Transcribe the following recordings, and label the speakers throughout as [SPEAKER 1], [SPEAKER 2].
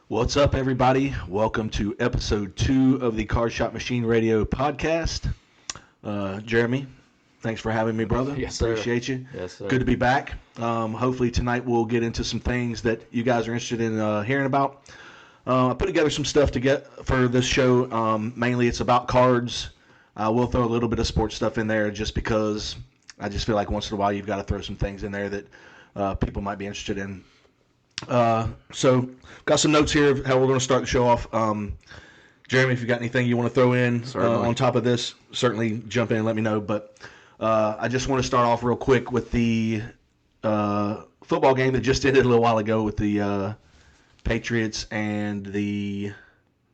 [SPEAKER 1] What's up, everybody? Welcome to episode 2 of the Card Shop Machine Radio podcast. Jeremy, thanks for having me, brother.
[SPEAKER 2] Yes, sir.
[SPEAKER 1] Appreciate you.
[SPEAKER 2] Yes, sir.
[SPEAKER 1] Good to be back. Hopefully tonight we'll get into some things that you guys are interested in hearing about. I put together some stuff to get for this show. Mainly it's about cards. We'll throw a little bit of sports stuff in there just because I just feel like once in a while you've got to throw some things in there that people might be interested in. So got some notes here of how we're going to start the show off. Jeremy, if you got anything you want to throw in on top of this, certainly jump in and let me know. But I just want to start off real quick with the football game that just ended a little while ago with the Patriots and the...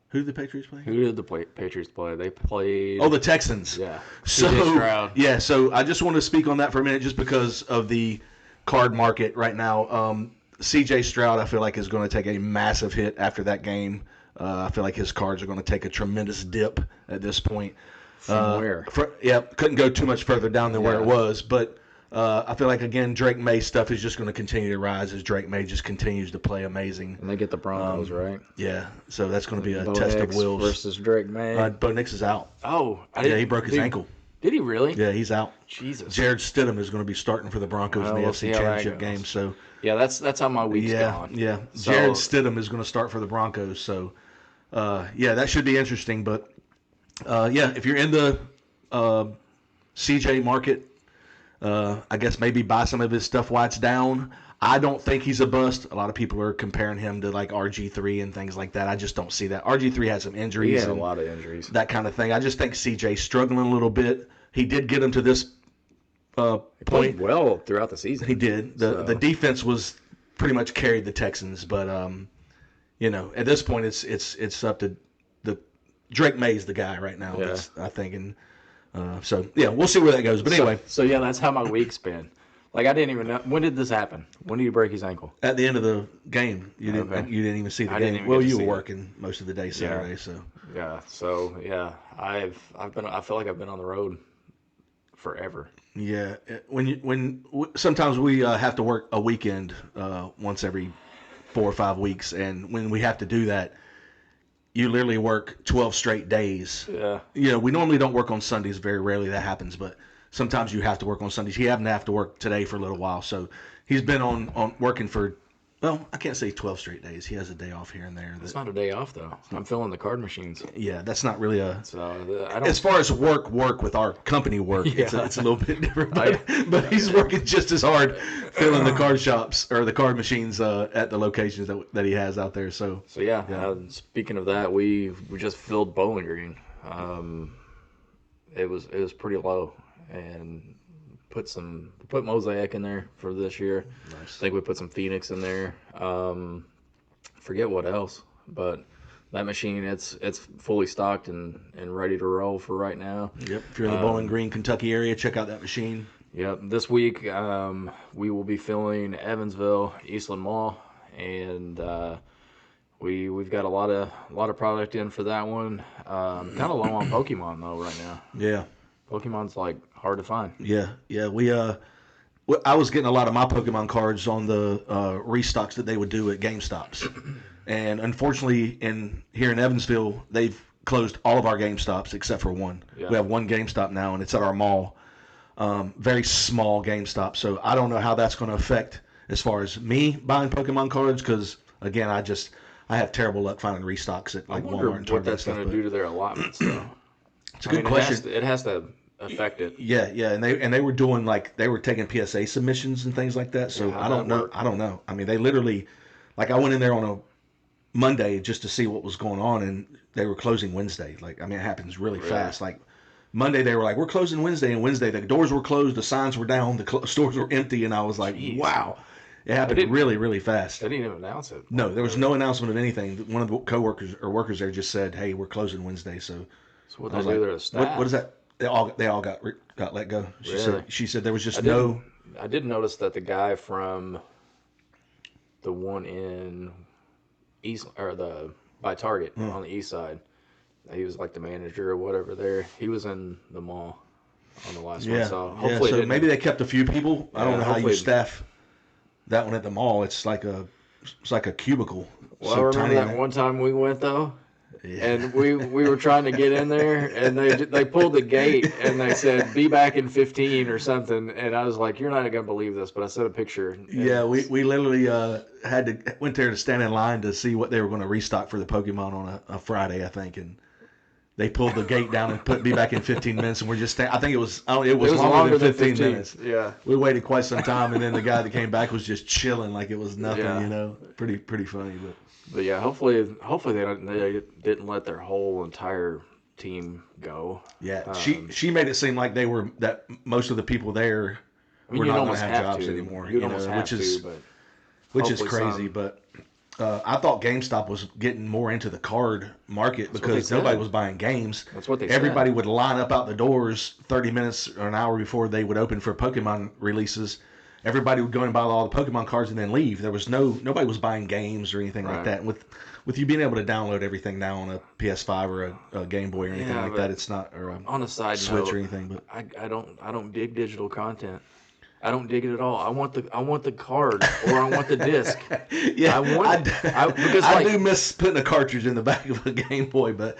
[SPEAKER 1] Who did the Patriots play?
[SPEAKER 2] Who did the Patriots play? They played...
[SPEAKER 1] Oh, the Texans.
[SPEAKER 2] Yeah.
[SPEAKER 1] So I just want to speak on that for a minute just because of the card market right now. C.J. Stroud, I feel like, is going to take a massive hit after that game. I feel like his cards are going to take a tremendous dip at this point.
[SPEAKER 2] From where?
[SPEAKER 1] Couldn't go too much further down than where it was. But I feel like, again, Drake May stuff is just going to continue to rise as Drake May just continues to play amazing.
[SPEAKER 2] And they get the Broncos, right?
[SPEAKER 1] Yeah, so that's going to be a
[SPEAKER 2] Bo
[SPEAKER 1] test
[SPEAKER 2] Nix
[SPEAKER 1] of wills.
[SPEAKER 2] versus Drake May.
[SPEAKER 1] Bo Nix is out.
[SPEAKER 2] Oh.
[SPEAKER 1] He broke his ankle.
[SPEAKER 2] Did he really?
[SPEAKER 1] Yeah, he's out.
[SPEAKER 2] Jesus.
[SPEAKER 1] Jared Stidham is going to be starting for the Broncos in the FC Championship game. So
[SPEAKER 2] yeah, that's how my week's gone.
[SPEAKER 1] Yeah, so, Jared Stidham is going to start for the Broncos. So that should be interesting. But if you're in the CJ market, I guess maybe buy some of his stuff while it's down. I don't think he's a bust. A lot of people are comparing him to like RG3 and things like that. I just don't see that. RG3 has some injuries.
[SPEAKER 2] He had a lot of injuries.
[SPEAKER 1] That kind of thing. I just think CJ's struggling a little bit. He did get him to this point.
[SPEAKER 2] He played well throughout the season.
[SPEAKER 1] He did. The defense was pretty much carried the Texans, but at this point it's up to the Drake May's the guy right now.
[SPEAKER 2] Yeah.
[SPEAKER 1] I think, and we'll see where that goes. But anyway,
[SPEAKER 2] so that's how my week's been. Like, I didn't even know. When did this happen? When did he break his ankle?
[SPEAKER 1] At the end of the game. You didn't even see the game. Well, you were working most of the day Saturday, so.
[SPEAKER 2] Yeah. So, I feel like I've been on the road forever.
[SPEAKER 1] Yeah. Sometimes we have to work a weekend once every 4 or 5 weeks, and when we have to do that, you literally work 12 straight days.
[SPEAKER 2] Yeah.
[SPEAKER 1] We normally don't work on Sundays. Very rarely that happens, but sometimes you have to work on Sundays. He happened to have to work today for a little while, so he's been on working for, well, I can't say 12 straight days. He has a day off here and there.
[SPEAKER 2] It's not a day off, though. I'm filling the card machines.
[SPEAKER 1] Yeah, that's not really a...
[SPEAKER 2] So,
[SPEAKER 1] as far as work with our company work, it's a little bit different. But he's working just as hard filling the card shops or the card machines at the locations that he has out there. So
[SPEAKER 2] speaking of that, we just filled Bowling Green. It was pretty low. And put Mosaic in there for this year.
[SPEAKER 1] Nice.
[SPEAKER 2] I think we put some Phoenix in there. Forget what else, but that machine it's fully stocked and ready to roll for right now.
[SPEAKER 1] Yep. If you're in the Bowling Green, Kentucky area, check out that machine.
[SPEAKER 2] Yep. This week we will be filling Evansville, Eastland Mall, and we've got a lot of product in for that one. Kind of low on Pokemon though right now.
[SPEAKER 1] Yeah.
[SPEAKER 2] Pokemon's like hard to find.
[SPEAKER 1] Yeah. I was getting a lot of my Pokemon cards on the restocks that they would do at GameStops, and unfortunately, here in Evansville, they've closed all of our GameStops except for one. Yeah. We have one GameStop now, and it's at our mall. Very small GameStop, so I don't know how that's going to affect as far as me buying Pokemon cards because again, I have terrible luck finding restocks at like Walmart and Target.
[SPEAKER 2] What that's going to do to their allotments, though.
[SPEAKER 1] It's a good question.
[SPEAKER 2] It has to affect it.
[SPEAKER 1] Yeah, and they were doing they were taking PSA submissions and things like that. So I don't know. I mean, they literally, I went in there on a Monday just to see what was going on, and they were closing Wednesday. It happens really fast. Like Monday, they were like, we're closing Wednesday, and Wednesday the doors were closed, the signs were down, the stores were empty, and I was like, jeez. Wow. It happened really, really fast.
[SPEAKER 2] They didn't even announce it.
[SPEAKER 1] No, there was no announcement of anything. One of the coworkers or workers there just said, "Hey, we're closing Wednesday." So
[SPEAKER 2] what they do to their staff?
[SPEAKER 1] What is that? They all got let go. She said there was just no.
[SPEAKER 2] I did notice that the guy from the one in East by Target on the east side, he was like the manager or whatever there. He was in the mall on the last one. So hopefully,
[SPEAKER 1] maybe they kept a few people. I don't know how you staff that one at the mall. It's like a it's like a cubicle.
[SPEAKER 2] Well,
[SPEAKER 1] So
[SPEAKER 2] I remember
[SPEAKER 1] tiny in
[SPEAKER 2] that
[SPEAKER 1] there.
[SPEAKER 2] one time we went though,
[SPEAKER 1] Yeah.
[SPEAKER 2] and we were trying to get in there, and they pulled the gate, and they said be back in 15 or something, and I was like, you're not gonna believe this, but I sent a picture,
[SPEAKER 1] Yeah,
[SPEAKER 2] and
[SPEAKER 1] we literally had to went there to stand in line to see what they were going to restock for the Pokemon on a Friday, I think, and they pulled the gate down and put me back in 15 minutes, and we're just I think it was it was longer than 15 minutes.
[SPEAKER 2] Yeah,
[SPEAKER 1] We waited quite some time, and then the guy that came back was just chilling like it was nothing,
[SPEAKER 2] Yeah.
[SPEAKER 1] you know. Pretty funny, but
[SPEAKER 2] but yeah, hopefully they didn't let their whole entire team go.
[SPEAKER 1] yeah, she made it seem like they were that most of the people there
[SPEAKER 2] I mean,
[SPEAKER 1] were
[SPEAKER 2] you'd
[SPEAKER 1] not going to
[SPEAKER 2] almost
[SPEAKER 1] have
[SPEAKER 2] have
[SPEAKER 1] jobs
[SPEAKER 2] to.
[SPEAKER 1] anymore,
[SPEAKER 2] You'd
[SPEAKER 1] you
[SPEAKER 2] almost
[SPEAKER 1] know,
[SPEAKER 2] have to, but
[SPEAKER 1] which is
[SPEAKER 2] hopefully
[SPEAKER 1] crazy,
[SPEAKER 2] some.
[SPEAKER 1] but I thought GameStop was getting more into the card market
[SPEAKER 2] That's what they
[SPEAKER 1] because nobody
[SPEAKER 2] said.
[SPEAKER 1] was buying games.
[SPEAKER 2] That's what they
[SPEAKER 1] Everybody
[SPEAKER 2] said.
[SPEAKER 1] would line up out the doors 30 minutes or an hour before they would open for Pokemon releases. Everybody would go and buy all the Pokemon cards and then leave. There was nobody was buying games or anything like
[SPEAKER 2] Right.
[SPEAKER 1] that. And with you being able to download everything now on a PS5 or a Game Boy or anything
[SPEAKER 2] Yeah,
[SPEAKER 1] like
[SPEAKER 2] but
[SPEAKER 1] that, it's not or a
[SPEAKER 2] on a side
[SPEAKER 1] Switch
[SPEAKER 2] note,
[SPEAKER 1] or anything. But
[SPEAKER 2] I don't dig digital content. I don't dig it at all. I want the card or I want the disc.
[SPEAKER 1] yeah,
[SPEAKER 2] I want because
[SPEAKER 1] I
[SPEAKER 2] like
[SPEAKER 1] do miss putting a cartridge in the back of a Game Boy, but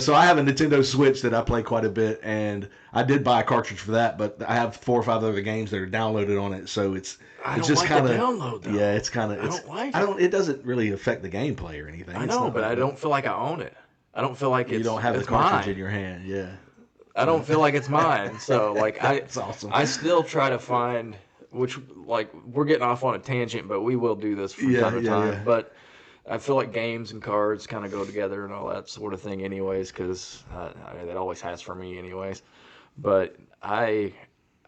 [SPEAKER 1] so I have a Nintendo Switch that I play quite a bit, and I did buy a cartridge for that, but I have 4 or 5 other games that are downloaded on it, so it's
[SPEAKER 2] I
[SPEAKER 1] it's
[SPEAKER 2] don't
[SPEAKER 1] just
[SPEAKER 2] like
[SPEAKER 1] kind
[SPEAKER 2] the
[SPEAKER 1] of
[SPEAKER 2] download though.
[SPEAKER 1] yeah, it's kind of
[SPEAKER 2] I
[SPEAKER 1] it's
[SPEAKER 2] don't like
[SPEAKER 1] I
[SPEAKER 2] it.
[SPEAKER 1] don't it doesn't really affect the gameplay or anything.
[SPEAKER 2] I
[SPEAKER 1] It's
[SPEAKER 2] know,
[SPEAKER 1] not,
[SPEAKER 2] but I don't feel like I own it. I don't feel like
[SPEAKER 1] you don't have the
[SPEAKER 2] it's
[SPEAKER 1] cartridge in
[SPEAKER 2] mine.
[SPEAKER 1] your hand. Yeah,
[SPEAKER 2] I don't feel like it's mine. So like
[SPEAKER 1] that's awesome.
[SPEAKER 2] I still try to find which like we're getting off on a tangent, but we will do this from
[SPEAKER 1] Yeah,
[SPEAKER 2] time to
[SPEAKER 1] yeah,
[SPEAKER 2] time.
[SPEAKER 1] yeah.
[SPEAKER 2] But I feel like games and cards kind of go together and all that sort of thing, anyways, because it always has for me, anyways. But I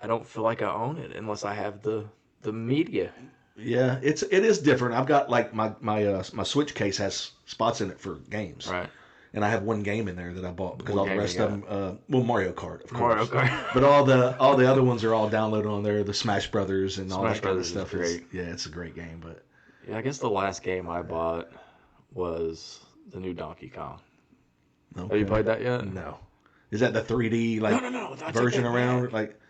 [SPEAKER 2] don't feel like I own it unless I have the media.
[SPEAKER 1] Yeah, it is different. I've got like my Switch case has spots in it for games.
[SPEAKER 2] Right.
[SPEAKER 1] And I have one game in there that I bought because
[SPEAKER 2] What
[SPEAKER 1] all the
[SPEAKER 2] game you
[SPEAKER 1] rest of
[SPEAKER 2] got?
[SPEAKER 1] them, well, Mario Kart, of
[SPEAKER 2] Mario
[SPEAKER 1] course.
[SPEAKER 2] Kart.
[SPEAKER 1] But all the other ones are all downloaded on there. The Smash Brothers and all
[SPEAKER 2] Smash
[SPEAKER 1] that kind of
[SPEAKER 2] Brothers is
[SPEAKER 1] stuff.
[SPEAKER 2] great.
[SPEAKER 1] Yeah, it's a great game. But
[SPEAKER 2] Yeah, I guess the last game I bought was the new Donkey Kong.
[SPEAKER 1] okay.
[SPEAKER 2] Have you played that yet?
[SPEAKER 1] No, is that the 3D like
[SPEAKER 2] No. I take
[SPEAKER 1] version
[SPEAKER 2] that
[SPEAKER 1] around?
[SPEAKER 2] back.
[SPEAKER 1] Like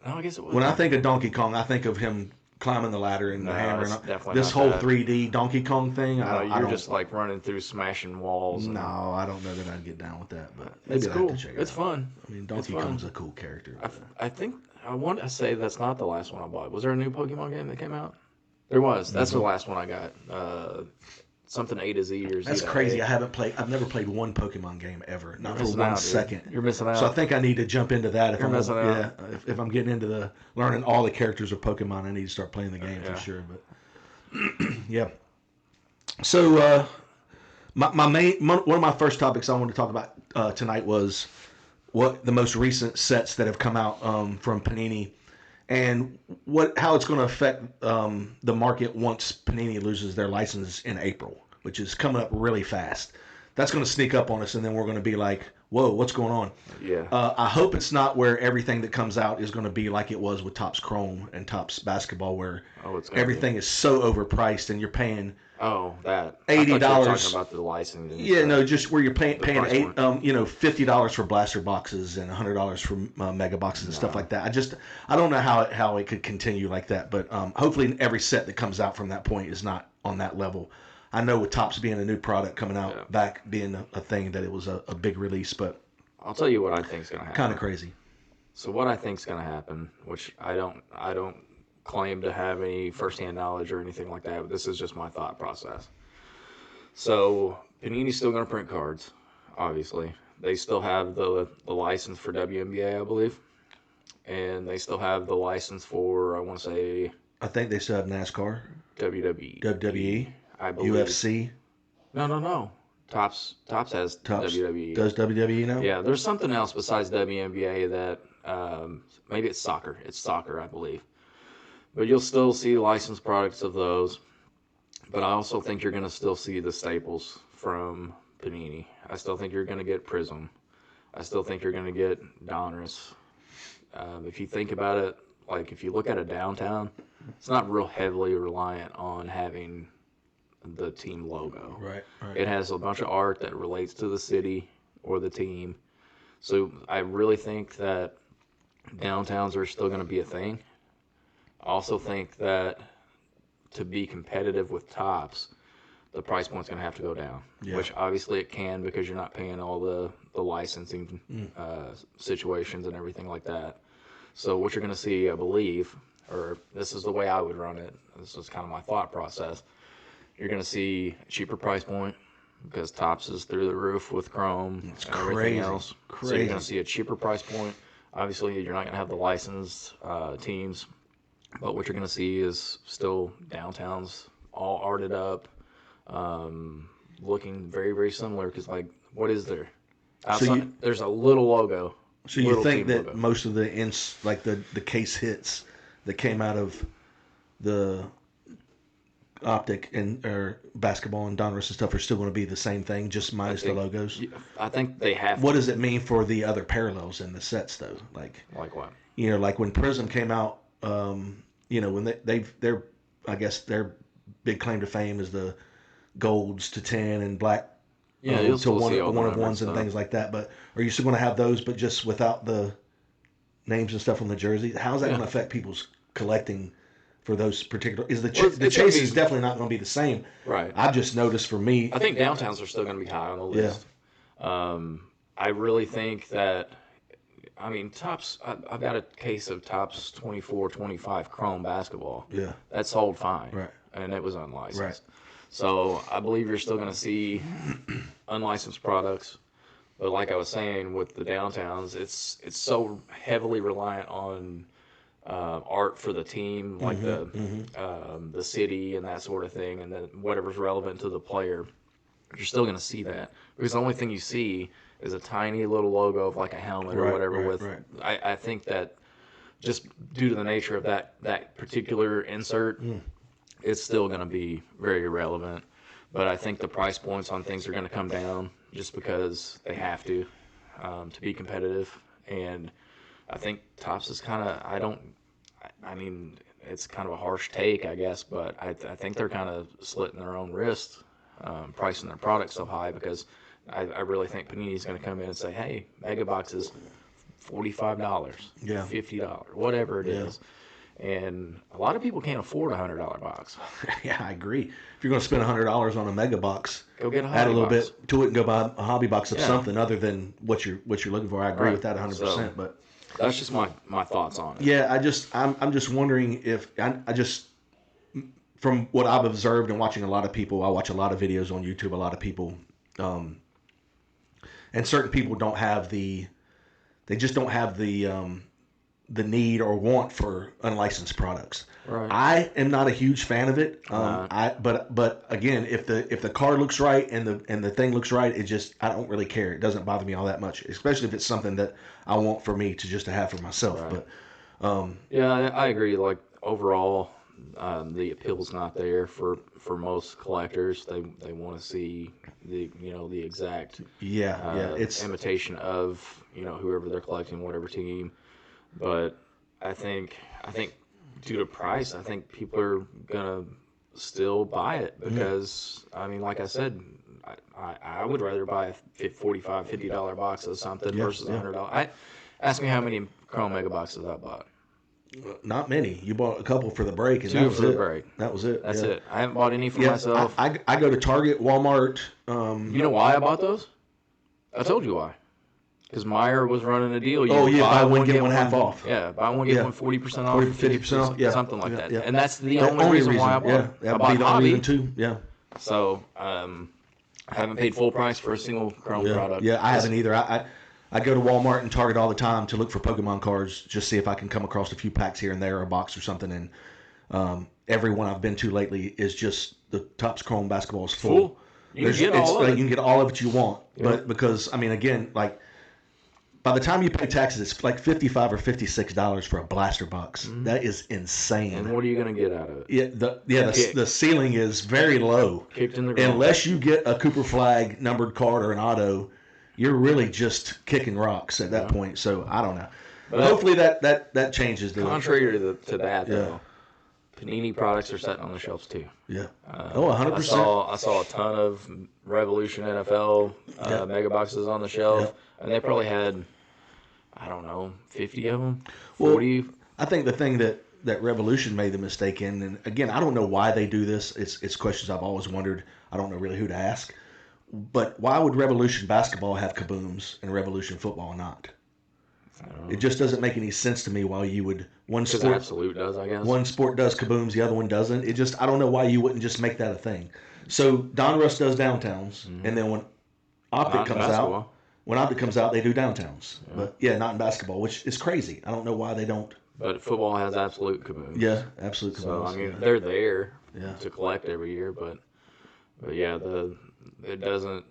[SPEAKER 2] No, I guess it was.
[SPEAKER 1] when I
[SPEAKER 2] Donkey
[SPEAKER 1] think of
[SPEAKER 2] Kong.
[SPEAKER 1] Donkey Kong, I think of him climbing the ladder and the
[SPEAKER 2] No,
[SPEAKER 1] hammer.
[SPEAKER 2] it's
[SPEAKER 1] And
[SPEAKER 2] definitely
[SPEAKER 1] this
[SPEAKER 2] not
[SPEAKER 1] whole
[SPEAKER 2] that.
[SPEAKER 1] 3D Donkey Kong thing,
[SPEAKER 2] No,
[SPEAKER 1] I
[SPEAKER 2] you're
[SPEAKER 1] don't.
[SPEAKER 2] just like running through smashing walls. And
[SPEAKER 1] No, I don't know that I'd get down with that. But
[SPEAKER 2] it's
[SPEAKER 1] maybe I'd
[SPEAKER 2] cool.
[SPEAKER 1] have to check it
[SPEAKER 2] It's
[SPEAKER 1] out.
[SPEAKER 2] fun.
[SPEAKER 1] I mean,
[SPEAKER 2] It's
[SPEAKER 1] Donkey
[SPEAKER 2] fun.
[SPEAKER 1] Kong's a cool character. But,
[SPEAKER 2] I think I want to say that's not the last one I bought. Was there a new Pokemon game that came out? There was. That's the last one I got. Something A to Z or Z
[SPEAKER 1] that's
[SPEAKER 2] to
[SPEAKER 1] crazy.
[SPEAKER 2] A.
[SPEAKER 1] I've never played one Pokemon game ever, not
[SPEAKER 2] You're
[SPEAKER 1] for
[SPEAKER 2] missing
[SPEAKER 1] one
[SPEAKER 2] out, dude.
[SPEAKER 1] second.
[SPEAKER 2] You're missing out.
[SPEAKER 1] So I think I need to jump into that if
[SPEAKER 2] You're
[SPEAKER 1] I'm
[SPEAKER 2] missing out.
[SPEAKER 1] yeah if I'm getting into the learning all the characters of Pokemon. I need to start playing the game
[SPEAKER 2] Yeah.
[SPEAKER 1] for sure. But yeah. So one of my first topics I wanted to talk about tonight was what the most recent sets that have come out from Panini and how it's going to affect the market once Panini loses their license in April, which is coming up really fast. That's going to sneak up on us, and then we're going to be like, "Whoa, what's going on?"
[SPEAKER 2] Yeah.
[SPEAKER 1] I hope it's not where everything that comes out is going to be like it was with Topps Chrome and Topps Basketball, where
[SPEAKER 2] It's gonna
[SPEAKER 1] everything is so overpriced and you're paying
[SPEAKER 2] Oh, that.
[SPEAKER 1] $80.
[SPEAKER 2] I thought you were talking about the licensing.
[SPEAKER 1] yeah, no, just where you're paying
[SPEAKER 2] price
[SPEAKER 1] eight,
[SPEAKER 2] point.
[SPEAKER 1] $50 for blaster boxes and $100 for mega boxes and stuff like that. I don't know how it could continue like that, but hopefully every set that comes out from that point is not on that level. I know with Topps being a new product coming out, back being a thing that it was a big release, but
[SPEAKER 2] I'll tell you what I think's gonna happen.
[SPEAKER 1] kind of crazy.
[SPEAKER 2] So what I think's gonna happen, which I don't claim to have any firsthand knowledge or anything like that, but this is just my thought process. So Panini's still gonna print cards, obviously. They still have the license for WNBA, I believe, and they still have the license for I want to say
[SPEAKER 1] I think they still have NASCAR,
[SPEAKER 2] WWE,
[SPEAKER 1] WWE,
[SPEAKER 2] I believe.
[SPEAKER 1] UFC.
[SPEAKER 2] No. Topps has
[SPEAKER 1] Topps
[SPEAKER 2] WWE.
[SPEAKER 1] does WWE now?
[SPEAKER 2] Yeah, there's something else besides WNBA that maybe it's soccer. It's soccer, I believe. But you'll still see licensed products of those. But I also think you're going to still see the staples from Panini. I still think you're going to get Prism. I still think you're going to get Donruss. If you think about it, like if you look at a downtown, it's not real heavily reliant on having the team logo.
[SPEAKER 1] Right.
[SPEAKER 2] It has a bunch of art that relates to the city or the team. So I really think that downtowns are still going to be a thing. I also think that to be competitive with Topps, the price point's going to have to go down.
[SPEAKER 1] Yeah.
[SPEAKER 2] Which obviously it can, because you're not paying all the licensing situations and everything like that. So what you're going to see, I believe, or this is the way I would run it, this is kind of my thought process, you're going to see a cheaper price point because Topps is through the roof with Chrome and everything else. So you're going to see a cheaper price point. Obviously, you're not going to have the licensed teams, but what you're going to see is still downtowns all arted up, looking very, very similar. Because, like, what is there? Outside, there's a little logo.
[SPEAKER 1] So you think that logo. Most of the the case hits that came out of the Optic and or basketball and Donruss and stuff are still going to be the same thing, just minus the logos?
[SPEAKER 2] I think they have.
[SPEAKER 1] What does it mean for the other parallels in the sets, though? Like
[SPEAKER 2] what?
[SPEAKER 1] Like when Prism came out, when they're I guess their big claim to fame is the golds to 10 and black to one of ones and things like that. But are you still going to have those, but just without the names and stuff on the jersey? How's that going to affect people's collecting for those particular? The chase is definitely not going to be the same.
[SPEAKER 2] Right.
[SPEAKER 1] I've just noticed for me.
[SPEAKER 2] I think downtowns are still going to be high on the list. Yeah. I really think that. I mean, Topps. I've got a case of Topps 24-25 Chrome basketball.
[SPEAKER 1] Yeah.
[SPEAKER 2] That sold fine.
[SPEAKER 1] Right.
[SPEAKER 2] And it was unlicensed.
[SPEAKER 1] Right.
[SPEAKER 2] So I believe you're still going to see unlicensed products, but like I was saying with the downtowns, it's so heavily reliant on art for the team, like the city and that sort of thing, and then whatever's relevant to the player. You're still going to see that because the only thing you see is a tiny little logo of like a helmet or whatever. I think that just due to the nature of that particular insert. It's still going to be very irrelevant. But I think the price points on things are going to come down just because they have to be competitive. And I think Topps is kind of, I mean, it's kind of a harsh take, I guess, but I think they're kind of slitting their own wrist, pricing their products so high because I really think Panini's going to come in and say, hey, Mega Box is $45, $50, whatever it is. And a lot of people can't afford a $100 box.
[SPEAKER 1] Yeah, I agree. If you're going to spend $100 on a Mega Box,
[SPEAKER 2] go get a hobby
[SPEAKER 1] add a little
[SPEAKER 2] box.
[SPEAKER 1] bit to it and go buy a hobby box of something other than what you're looking for. I agree with that 100%.
[SPEAKER 2] So,
[SPEAKER 1] but
[SPEAKER 2] that's just my thoughts on it.
[SPEAKER 1] Yeah, I'm just wondering if I just from what I've observed and watching a lot of people, I watch a lot of videos on YouTube. A lot of people, and certain people they just don't have the need or want for unlicensed products.
[SPEAKER 2] Right.
[SPEAKER 1] I am not a huge fan of it. But again, if the card looks right and the thing looks right, I don't really care. It doesn't bother me all that much, especially if it's something that I want for me to have for myself.
[SPEAKER 2] Right.
[SPEAKER 1] But
[SPEAKER 2] yeah, I agree. Like overall, the appeal's not there for most collectors. They want to see the exact
[SPEAKER 1] it's
[SPEAKER 2] imitation of whoever they're collecting, whatever team. But I think due to price, I think people are gonna still buy it because I mean, like I said, I would rather buy a $45, $50 box of something versus $100. Ask me how many Chrome Mega Boxes I bought.
[SPEAKER 1] Not many. You bought a couple for the break, and
[SPEAKER 2] Two for the break.
[SPEAKER 1] That was it.
[SPEAKER 2] That's it. I haven't bought any for myself.
[SPEAKER 1] I go to Target, Walmart.
[SPEAKER 2] You know why I bought those? I told you why. Because Meyer was running a deal.
[SPEAKER 1] Buy one, get one half off.
[SPEAKER 2] Yeah, buy one, get one 40% off,
[SPEAKER 1] 50% off,
[SPEAKER 2] something like that.
[SPEAKER 1] Yeah.
[SPEAKER 2] And that's the only reason why I bought it.
[SPEAKER 1] Yeah,
[SPEAKER 2] I bought
[SPEAKER 1] the
[SPEAKER 2] hobby.
[SPEAKER 1] only reason too. Yeah.
[SPEAKER 2] So, I haven't paid full price for a single Chrome product.
[SPEAKER 1] Yeah, I haven't either. I go to Walmart and Target all the time to look for Pokemon cards, just see if I can come across a few packs here and there, or a box or something. And every one I've been to lately is just the Topps Chrome basketball is full.
[SPEAKER 2] You can get all of it.
[SPEAKER 1] You can get all of it you want, but because I mean, again, like. By the time you pay taxes, it's like $55 or $56 for a blaster box. Mm-hmm. That is insane.
[SPEAKER 2] And what are you going to get out of it?
[SPEAKER 1] The ceiling is very low.
[SPEAKER 2] Kicked in the ground.
[SPEAKER 1] Unless you get a Cooper Flag numbered card or an auto, you're really just kicking rocks at that point. So I don't know. But hopefully that changes.
[SPEAKER 2] Contrary to that, though, Panini products are sitting on the shelves too.
[SPEAKER 1] Yeah. 100%.
[SPEAKER 2] I saw a ton of Revolution NFL Mega Boxes on the shelf, and they probably had, I don't know, 50 of them, 40.
[SPEAKER 1] Well, I think the thing that that Revolution made the mistake in. And again, I don't know why they do this. It's questions I've always wondered. I don't know really who to ask. But why would Revolution basketball have kabooms and Revolution football not? It just doesn't make any sense to me why you would one
[SPEAKER 2] Because
[SPEAKER 1] sport
[SPEAKER 2] Absolute does, I guess.
[SPEAKER 1] one sport does kabooms, the other one doesn't. It just I don't know why you wouldn't just make that a thing. So Donruss does downtowns, and then when Optic
[SPEAKER 2] Not in
[SPEAKER 1] comes
[SPEAKER 2] basketball.
[SPEAKER 1] out, when Optic comes out, they do downtowns.
[SPEAKER 2] Yeah.
[SPEAKER 1] But yeah, not in basketball, which is crazy. I don't know why they don't.
[SPEAKER 2] But football has Absolute kabooms.
[SPEAKER 1] Yeah, absolute kabooms.
[SPEAKER 2] So I mean,
[SPEAKER 1] yeah.
[SPEAKER 2] they're there
[SPEAKER 1] Yeah.
[SPEAKER 2] to collect every year, but yeah, it doesn't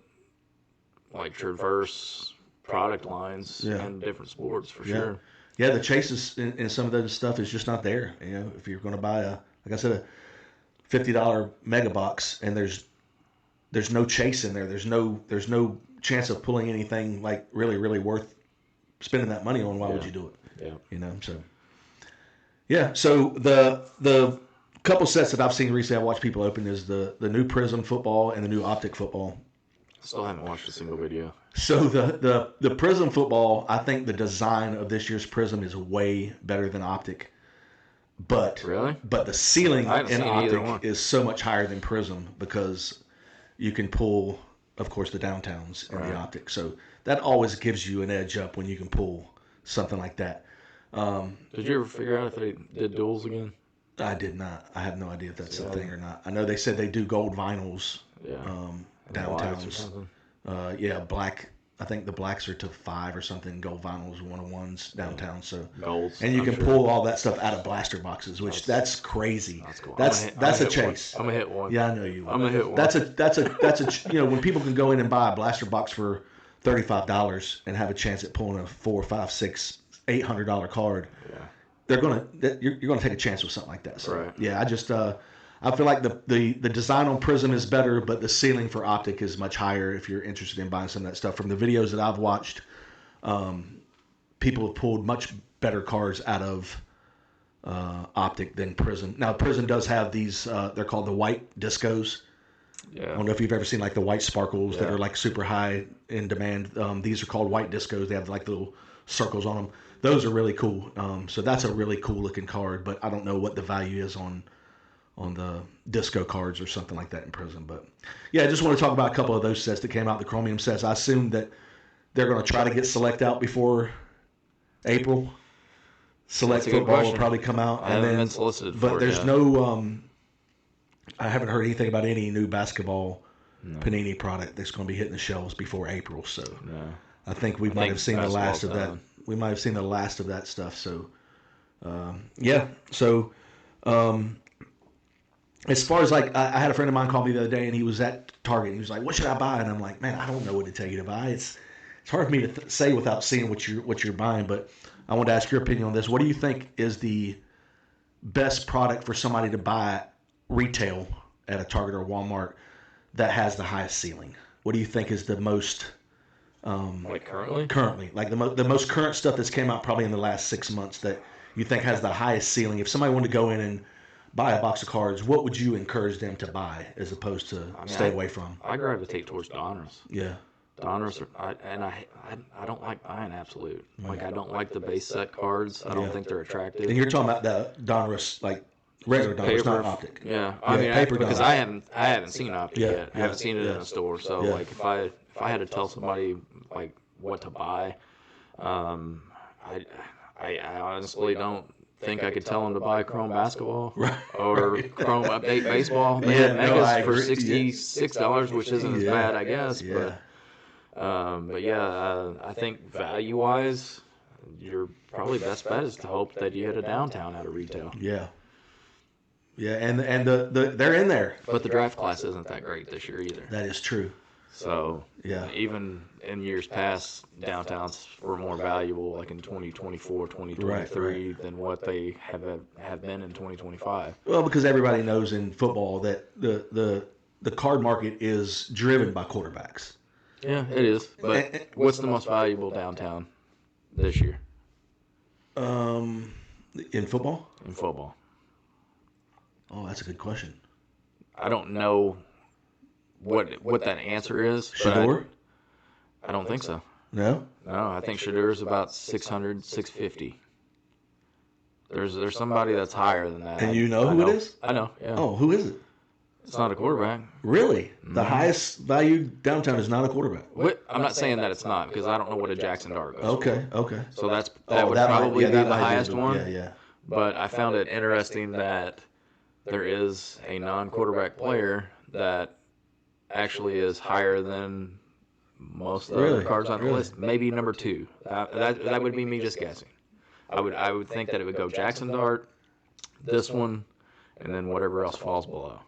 [SPEAKER 2] like traverse product lines
[SPEAKER 1] Yeah.
[SPEAKER 2] in different sports for
[SPEAKER 1] Yeah.
[SPEAKER 2] sure.
[SPEAKER 1] Yeah, the chases in some of those stuff is just not there. You know, if you're going to buy like I said, a $50 mega box, and there's no chase in there. There's no chance of pulling anything like really worth spending that money on. Why would
[SPEAKER 2] Yeah.
[SPEAKER 1] you do it?
[SPEAKER 2] Yeah.
[SPEAKER 1] You know, so yeah. So the couple sets that I've seen recently, I watched people open is the new Prism football and the new Optic football.
[SPEAKER 2] Still haven't watched a single video.
[SPEAKER 1] So the Prism football, I think the design of this year's Prism is way better than Optic. But
[SPEAKER 2] Really?
[SPEAKER 1] but the ceiling
[SPEAKER 2] I haven't
[SPEAKER 1] in
[SPEAKER 2] seen either one.
[SPEAKER 1] Optic is so much higher than Prism because you can pull, of course, the downtowns in
[SPEAKER 2] Right.
[SPEAKER 1] the Optic. So that always gives you an edge up when you can pull something like that.
[SPEAKER 2] Did you ever figure out if they did duels again?
[SPEAKER 1] I did not. I have no idea if that's a
[SPEAKER 2] Yeah.
[SPEAKER 1] thing or not. I know they said they do gold vinyls
[SPEAKER 2] Yeah. And lights or
[SPEAKER 1] downtowns.
[SPEAKER 2] something?
[SPEAKER 1] Yeah, black. I think the blacks are to 5 or something. Gold vinyls, 101s downtown. So
[SPEAKER 2] Golds.
[SPEAKER 1] and you
[SPEAKER 2] I'm
[SPEAKER 1] can
[SPEAKER 2] sure.
[SPEAKER 1] pull all that stuff out of blaster boxes, which that's crazy.
[SPEAKER 2] That's cool.
[SPEAKER 1] That's
[SPEAKER 2] I'm
[SPEAKER 1] a
[SPEAKER 2] hit
[SPEAKER 1] chase.
[SPEAKER 2] One. I'm gonna hit one.
[SPEAKER 1] Yeah, I know you.
[SPEAKER 2] I'm gonna hit one.
[SPEAKER 1] That's a you know, when people can go in and buy a blaster box for $35 and have a chance at pulling a $4, $5, $6, $800 card,
[SPEAKER 2] Yeah.
[SPEAKER 1] you're gonna take a chance with something like that. So
[SPEAKER 2] Right.
[SPEAKER 1] yeah, I just I feel like the design on Prism is better, but the ceiling for Optic is much higher. If you're interested in buying some of that stuff, from the videos that I've watched, people have pulled much better cards out of Optic than Prism. Now Prism does have these they're called the white discos. I
[SPEAKER 2] Yeah.
[SPEAKER 1] don't know if you've ever seen like the white sparkles that
[SPEAKER 2] Yeah.
[SPEAKER 1] are like super high in demand. These are called white discos. They have like little circles on them. Those are really cool. So that's a really cool looking card, but I don't know what the value is on the disco cards or something like that in Prism. But yeah, I just want to talk about a couple of those sets that came out, the Chromium sets. I assume that they're going to try to get Select out before April. Select
[SPEAKER 2] That's a good
[SPEAKER 1] football will
[SPEAKER 2] question.
[SPEAKER 1] probably come out.
[SPEAKER 2] I haven't been solicited for
[SPEAKER 1] but
[SPEAKER 2] it
[SPEAKER 1] there's
[SPEAKER 2] yet.
[SPEAKER 1] no, I haven't heard anything about any new basketball Panini product that's going to be hitting the shelves before April. So
[SPEAKER 2] No.
[SPEAKER 1] I think we might
[SPEAKER 2] think
[SPEAKER 1] have seen the last of that.
[SPEAKER 2] basketball's
[SPEAKER 1] We might have seen the last of that stuff. So, yeah. So, as far as like, I had a friend of mine call me the other day, and he was at Target. And he was like, "What should I buy?" And I'm like, "Man, I don't know what to tell you to buy. It's hard for me to say without seeing what you're buying." But I wanted to ask your opinion on this. What do you think is the best product for somebody to buy retail at a Target or Walmart that has the highest ceiling? What do you think is the most
[SPEAKER 2] Like currently?
[SPEAKER 1] currently, like the most current stuff that's came out probably in the last 6 months that you think has the highest ceiling? If somebody wanted to go in and buy a box of cards, what would you encourage them to buy as opposed to stay away from?
[SPEAKER 2] I gravitate towards Donruss.
[SPEAKER 1] Yeah,
[SPEAKER 2] Donruss, I don't like buying Absolute. Like I don't like the base set cards. I don't
[SPEAKER 1] Yeah.
[SPEAKER 2] think they're attractive.
[SPEAKER 1] and you're talking about the Donruss, like regular Donruss, not Optic.
[SPEAKER 2] Yeah, I
[SPEAKER 1] Yeah,
[SPEAKER 2] mean,
[SPEAKER 1] paper
[SPEAKER 2] because
[SPEAKER 1] Donruss.
[SPEAKER 2] I haven't seen Optic
[SPEAKER 1] Yeah,
[SPEAKER 2] yet. I
[SPEAKER 1] yeah,
[SPEAKER 2] haven't seen it
[SPEAKER 1] yeah.
[SPEAKER 2] in a store. So
[SPEAKER 1] Yeah.
[SPEAKER 2] like if I had to tell somebody like what to buy, I honestly don't think I could tell them to buy Chrome Basketball or Chrome Update Baseball. They
[SPEAKER 1] Yeah,
[SPEAKER 2] had
[SPEAKER 1] no,
[SPEAKER 2] Megas
[SPEAKER 1] I
[SPEAKER 2] for
[SPEAKER 1] agree.
[SPEAKER 2] $66, which isn't as
[SPEAKER 1] Yeah.
[SPEAKER 2] bad, I guess.
[SPEAKER 1] Yeah,
[SPEAKER 2] But yeah, I think value wise, your probably best bet is to hope that you hit a downtown out of retail.
[SPEAKER 1] yeah, yeah, and the they're in there.
[SPEAKER 2] But the draft class isn't that great this year either.
[SPEAKER 1] That is true.
[SPEAKER 2] So
[SPEAKER 1] Yeah.
[SPEAKER 2] even in years past, downtowns were more valuable, like in 2024, 2023,
[SPEAKER 1] Right.
[SPEAKER 2] than what they have been in 2025.
[SPEAKER 1] Well, because everybody knows in football that the card market is driven by quarterbacks.
[SPEAKER 2] Yeah, it is. But what's the most valuable downtown this year
[SPEAKER 1] In football?
[SPEAKER 2] in football?
[SPEAKER 1] Oh, that's a good question.
[SPEAKER 2] I don't know what that answer is. but
[SPEAKER 1] Shador?
[SPEAKER 2] I don't think so.
[SPEAKER 1] No?
[SPEAKER 2] No, I think Shadur's about 600, 650. There's somebody that's higher than that.
[SPEAKER 1] And you know who it is?
[SPEAKER 2] I know. Yeah.
[SPEAKER 1] Oh, who is it?
[SPEAKER 2] It's not a quarterback.
[SPEAKER 1] Really? The highest value downtown is not a quarterback.
[SPEAKER 2] I'm not saying that it's not because I don't know what a Jackson Dart goes.
[SPEAKER 1] Okay.
[SPEAKER 2] So that would probably be the highest one.
[SPEAKER 1] Yeah.
[SPEAKER 2] But I found it interesting that there is a non-quarterback player that actually is higher than most of the other cards on the list. Maybe number 2. That would be me just guessing. I would think that it would go Jackson Dart, this one, and then whatever else falls below.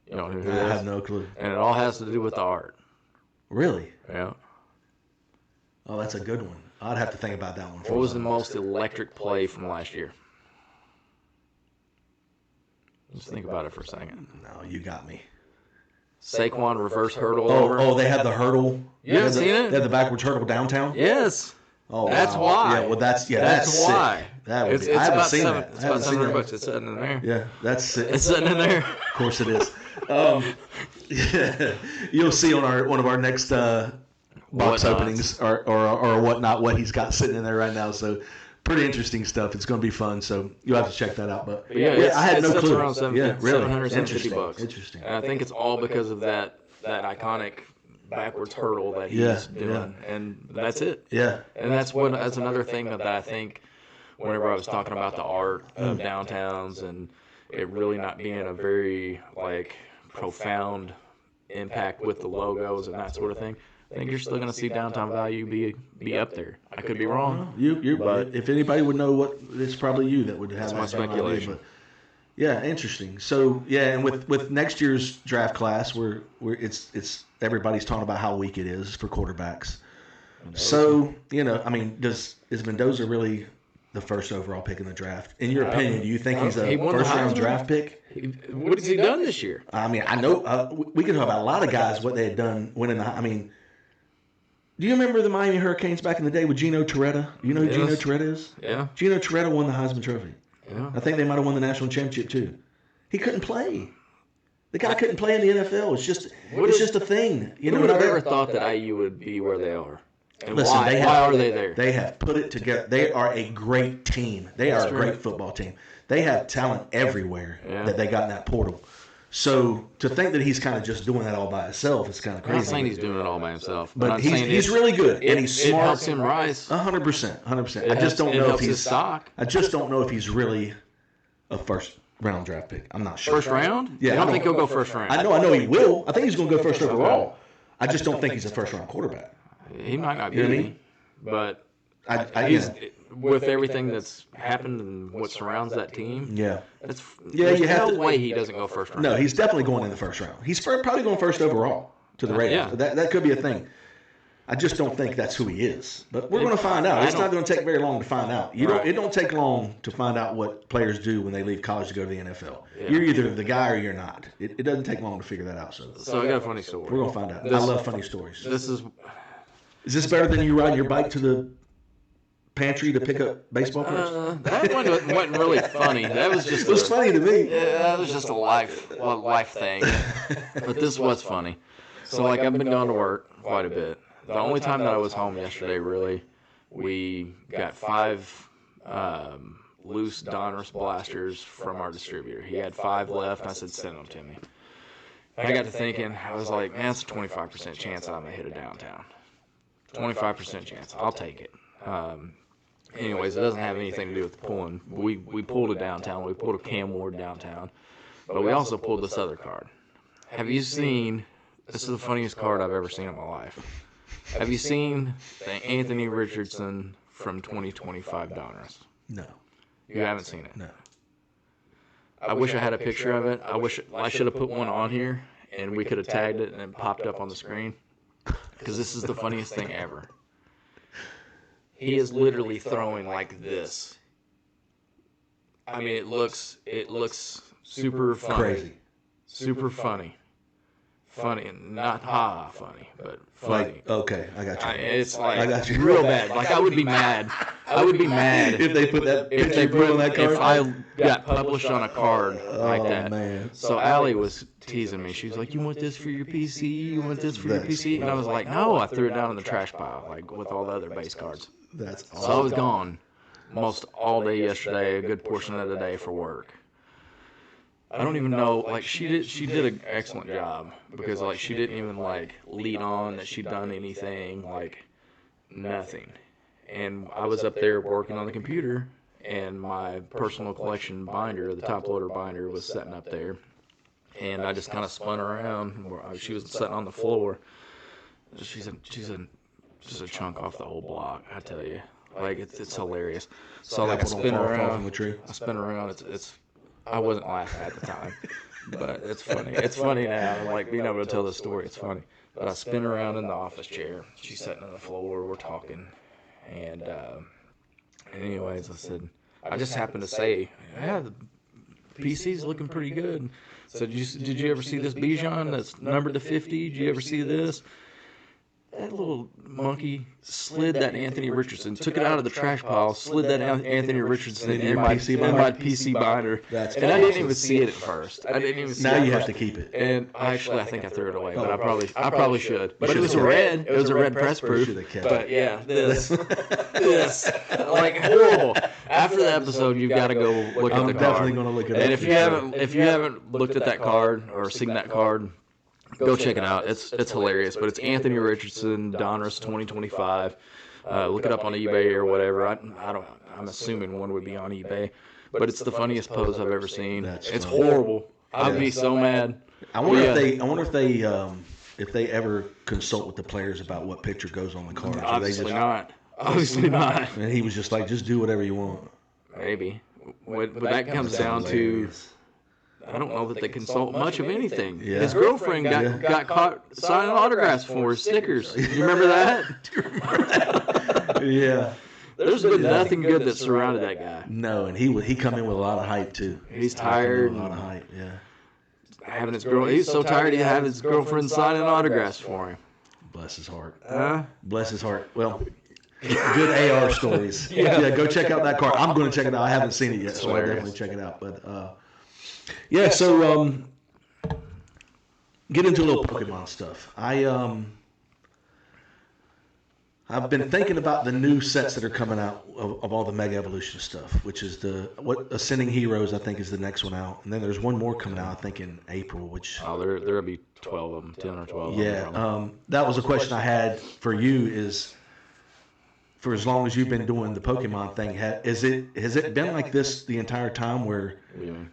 [SPEAKER 2] You know who it is?
[SPEAKER 1] I have no clue.
[SPEAKER 2] And it all has to do with the art.
[SPEAKER 1] Really?
[SPEAKER 2] Yeah.
[SPEAKER 1] Oh, that's a good one. I'd have to think about that one.
[SPEAKER 2] What was the most electric play from last year? Just think about it for a second.
[SPEAKER 1] No, you got me.
[SPEAKER 2] Saquon reverse hurdle over.
[SPEAKER 1] Oh, they had the hurdle.
[SPEAKER 2] You haven't seen it?
[SPEAKER 1] They had the backwards hurdle downtown?
[SPEAKER 2] Yes.
[SPEAKER 1] Oh,
[SPEAKER 2] that's
[SPEAKER 1] wow.
[SPEAKER 2] why.
[SPEAKER 1] Yeah, well, that's
[SPEAKER 2] why.
[SPEAKER 1] That would
[SPEAKER 2] it's
[SPEAKER 1] I haven't
[SPEAKER 2] about
[SPEAKER 1] seen that.
[SPEAKER 2] It's about $700. It's sitting in there.
[SPEAKER 1] Yeah, that's sick.
[SPEAKER 2] It's sitting in there.
[SPEAKER 1] Of course it is. Yeah, you'll see on one of our next box openings or whatnot what he's got sitting in there right now. So pretty interesting stuff. It's going to be fun. So you'll have to check that out. But
[SPEAKER 2] yeah,
[SPEAKER 1] I had no clue.
[SPEAKER 2] Around $750.
[SPEAKER 1] Interesting.
[SPEAKER 2] And I think it's all because of that iconic backwards hurdle that he's doing, and that's it.
[SPEAKER 1] Yeah,
[SPEAKER 2] and that's another thing that I think. Whenever I was talking about the art of downtowns and it really not being a very profound impact with the logos and that sort of thing, I think you're still going to see downtown value be up there. I could be wrong.
[SPEAKER 1] But if anybody would know what, it's probably you that would have
[SPEAKER 2] that's my speculation.
[SPEAKER 1] But yeah, interesting. So yeah, and with next year's draft class, it's everybody's talking about how weak it is for quarterbacks. So is Mendoza really the first overall pick in the draft? In your opinion, do you think he's a first-round draft pick?
[SPEAKER 2] What has he done this year?
[SPEAKER 1] I mean, I know we can talk about a lot of guys, what they had done winning do you remember the Miami Hurricanes back in the day with Gino Torretta? You know who Gino Torretta is?
[SPEAKER 2] Yeah.
[SPEAKER 1] Gino Torretta won the Heisman Trophy.
[SPEAKER 2] Yeah.
[SPEAKER 1] I think they might have won the national championship too. He couldn't play. The guy couldn't play in the NFL. It's just a thing.
[SPEAKER 2] Who would have ever thought that IU would be where they are? And
[SPEAKER 1] listen,
[SPEAKER 2] why are they there?
[SPEAKER 1] They have put it together. They are a great team. They are a great football team. They have talent everywhere that they got in that portal. So to think that he's kind of just doing that all by himself is kind of crazy.
[SPEAKER 2] I'm not saying he's doing it all by himself,
[SPEAKER 1] but he's really good and he's smart.
[SPEAKER 2] It helps him rise.
[SPEAKER 1] 100%. I just don't know if he's
[SPEAKER 2] stock.
[SPEAKER 1] I just don't know if he's really a first-round draft pick. I'm not sure.
[SPEAKER 2] First round?
[SPEAKER 1] Yeah.
[SPEAKER 2] I don't think he'll go first round.
[SPEAKER 1] I know he will. I think he's going to go first overall. I just don't think he's a first-round quarterback.
[SPEAKER 2] He might not be,
[SPEAKER 1] you know what I mean?
[SPEAKER 2] But
[SPEAKER 1] he's
[SPEAKER 2] with everything that's happened and what surrounds that team.
[SPEAKER 1] Yeah.
[SPEAKER 2] There's no way he doesn't go first round.
[SPEAKER 1] No, he's definitely going in the first round. He's probably going first overall to the Raiders.
[SPEAKER 2] Yeah.
[SPEAKER 1] That could be a thing. I just don't think that's who he is. But we're going to find out. It's not going to take very long to find out. It don't take long to find out what players do when they leave college to go to the NFL. Yeah. You're either the guy or you're not. It doesn't take long to figure that out.
[SPEAKER 2] So I got a funny story.
[SPEAKER 1] We're going to find out. I love funny stories.
[SPEAKER 2] Is
[SPEAKER 1] this better than you riding your bike to the pantry to pick up baseball cards?
[SPEAKER 2] That one wasn't really funny. That was just.
[SPEAKER 1] It was funny to me.
[SPEAKER 2] Yeah, that was just a life thing. But this was funny. So I've been going to work quite a bit. The only time that I was home yesterday, really, we got 5 loose Donruss blasters from our distributor. He had 5 left. I said, send them to me. And I got to thinking, I was like, man, it's a 25% chance I'm going to hit a downtown. 25% chance. I'll take it. Anyways, it doesn't have anything to do with the pulling. We pulled a downtown. We pulled a Cam Ward downtown. But we also pulled this other card. Have you seen, this is the funniest card I've ever seen in my life. Have you seen the Anthony Richardson from 2025 Donruss?
[SPEAKER 1] No.
[SPEAKER 2] You haven't seen it?
[SPEAKER 1] No.
[SPEAKER 2] I wish I had a picture of it. I should have put one on here, and we could have tagged it and it popped up on the screen. Because this is the funniest thing ever. He is literally throwing like this. I mean, it looks super funny.
[SPEAKER 1] Crazy.
[SPEAKER 2] Super funny. Funny, not funny, but funny.
[SPEAKER 1] Okay, I got you.
[SPEAKER 2] It's
[SPEAKER 1] I got you.
[SPEAKER 2] real bad. I would be mad. I would be mad
[SPEAKER 1] if they put that.
[SPEAKER 2] If they put on that card. If I got published on a card like that.
[SPEAKER 1] Man.
[SPEAKER 2] So Allie was teasing me. She was like, "You want this for your PC? You want this for your PC?" And I was like, "No." I threw it down in the trash pile, with all the other base cards.
[SPEAKER 1] That's awesome.
[SPEAKER 2] So I was gone. most all day yesterday, a good portion of the day for work. I don't even know, like, she did an excellent job, because, like, she didn't even, like, lead on that she'd done anything, like, nothing. And I was up there working on the computer, and my personal collection binder, the top loader binder, was sitting up there. And I just kind of spun around. She was sitting on the floor. She's just a chunk off the whole block, I tell you. Like, it's hilarious. So, like, I spin around. I spin around. I wasn't laughing at the time, but it's funny. It's funny now. Like, being able to tell the story, it's funny. But I spin around in the office chair. She's sitting on the floor. We're talking. And anyways, I said, I just happened to say, yeah, the PC's looking pretty good. So did you ever see this Bijan that's numbered to 50? Did you ever see this? That little monkey slid that Anthony Richardson, took it out of the trash pile, slid that Anthony Richardson in my PC binder, and I didn't even see it at first. I didn't even see it.
[SPEAKER 1] Now you have to keep it.
[SPEAKER 2] And actually, I think I threw it away, but I probably should. But it was a red. It was a red press proof. But yeah, this, like, horrible. After the episode, you've got to go look at the card.
[SPEAKER 1] I'm definitely going to look at it.
[SPEAKER 2] And if you haven't looked at that card or seen that card, go check it out. It's hilarious. But it's Anthony Richardson, Donruss 2025. Look it up on eBay or whatever. I'm assuming one would be on eBay. But it's the funniest pose I've ever seen. It's horrible. I'd be so mad.
[SPEAKER 1] I wonder if they ever consult with the players about what picture goes on the card.
[SPEAKER 2] Obviously not. Obviously not.
[SPEAKER 1] And he was just like, just do whatever you want.
[SPEAKER 2] Maybe. But that comes down to, I don't know that they consult much of anything.
[SPEAKER 1] Yeah.
[SPEAKER 2] His girlfriend got caught signing autographs for his stickers. You remember that?
[SPEAKER 1] Do you remember that? Yeah.
[SPEAKER 2] There's been nothing good that surrounded that guy.
[SPEAKER 1] No, and he come in with a lot of hype too.
[SPEAKER 2] He's tired.
[SPEAKER 1] A lot of hype, yeah.
[SPEAKER 2] He's so tired he had his girlfriend signing autographs for him.
[SPEAKER 1] Bless his heart.
[SPEAKER 2] Bless
[SPEAKER 1] his heart. Well, good AR stories. Yeah, go check out that card. I'm going to check it out. I haven't seen it yet, so I'll definitely check it out. But yeah, so get into a little Pokemon stuff. I've been thinking about the new sets that are coming out of all the Mega Evolution stuff, which is Ascending Heroes, I think, is the next one out. And then there's one more coming out, I think, in April, which...
[SPEAKER 2] Oh, there'll be 12 of them, 10 or 12
[SPEAKER 1] yeah,
[SPEAKER 2] of them.
[SPEAKER 1] That was a question I had for you is, for as long as you've been doing the Pokemon thing, has it been like this the entire time where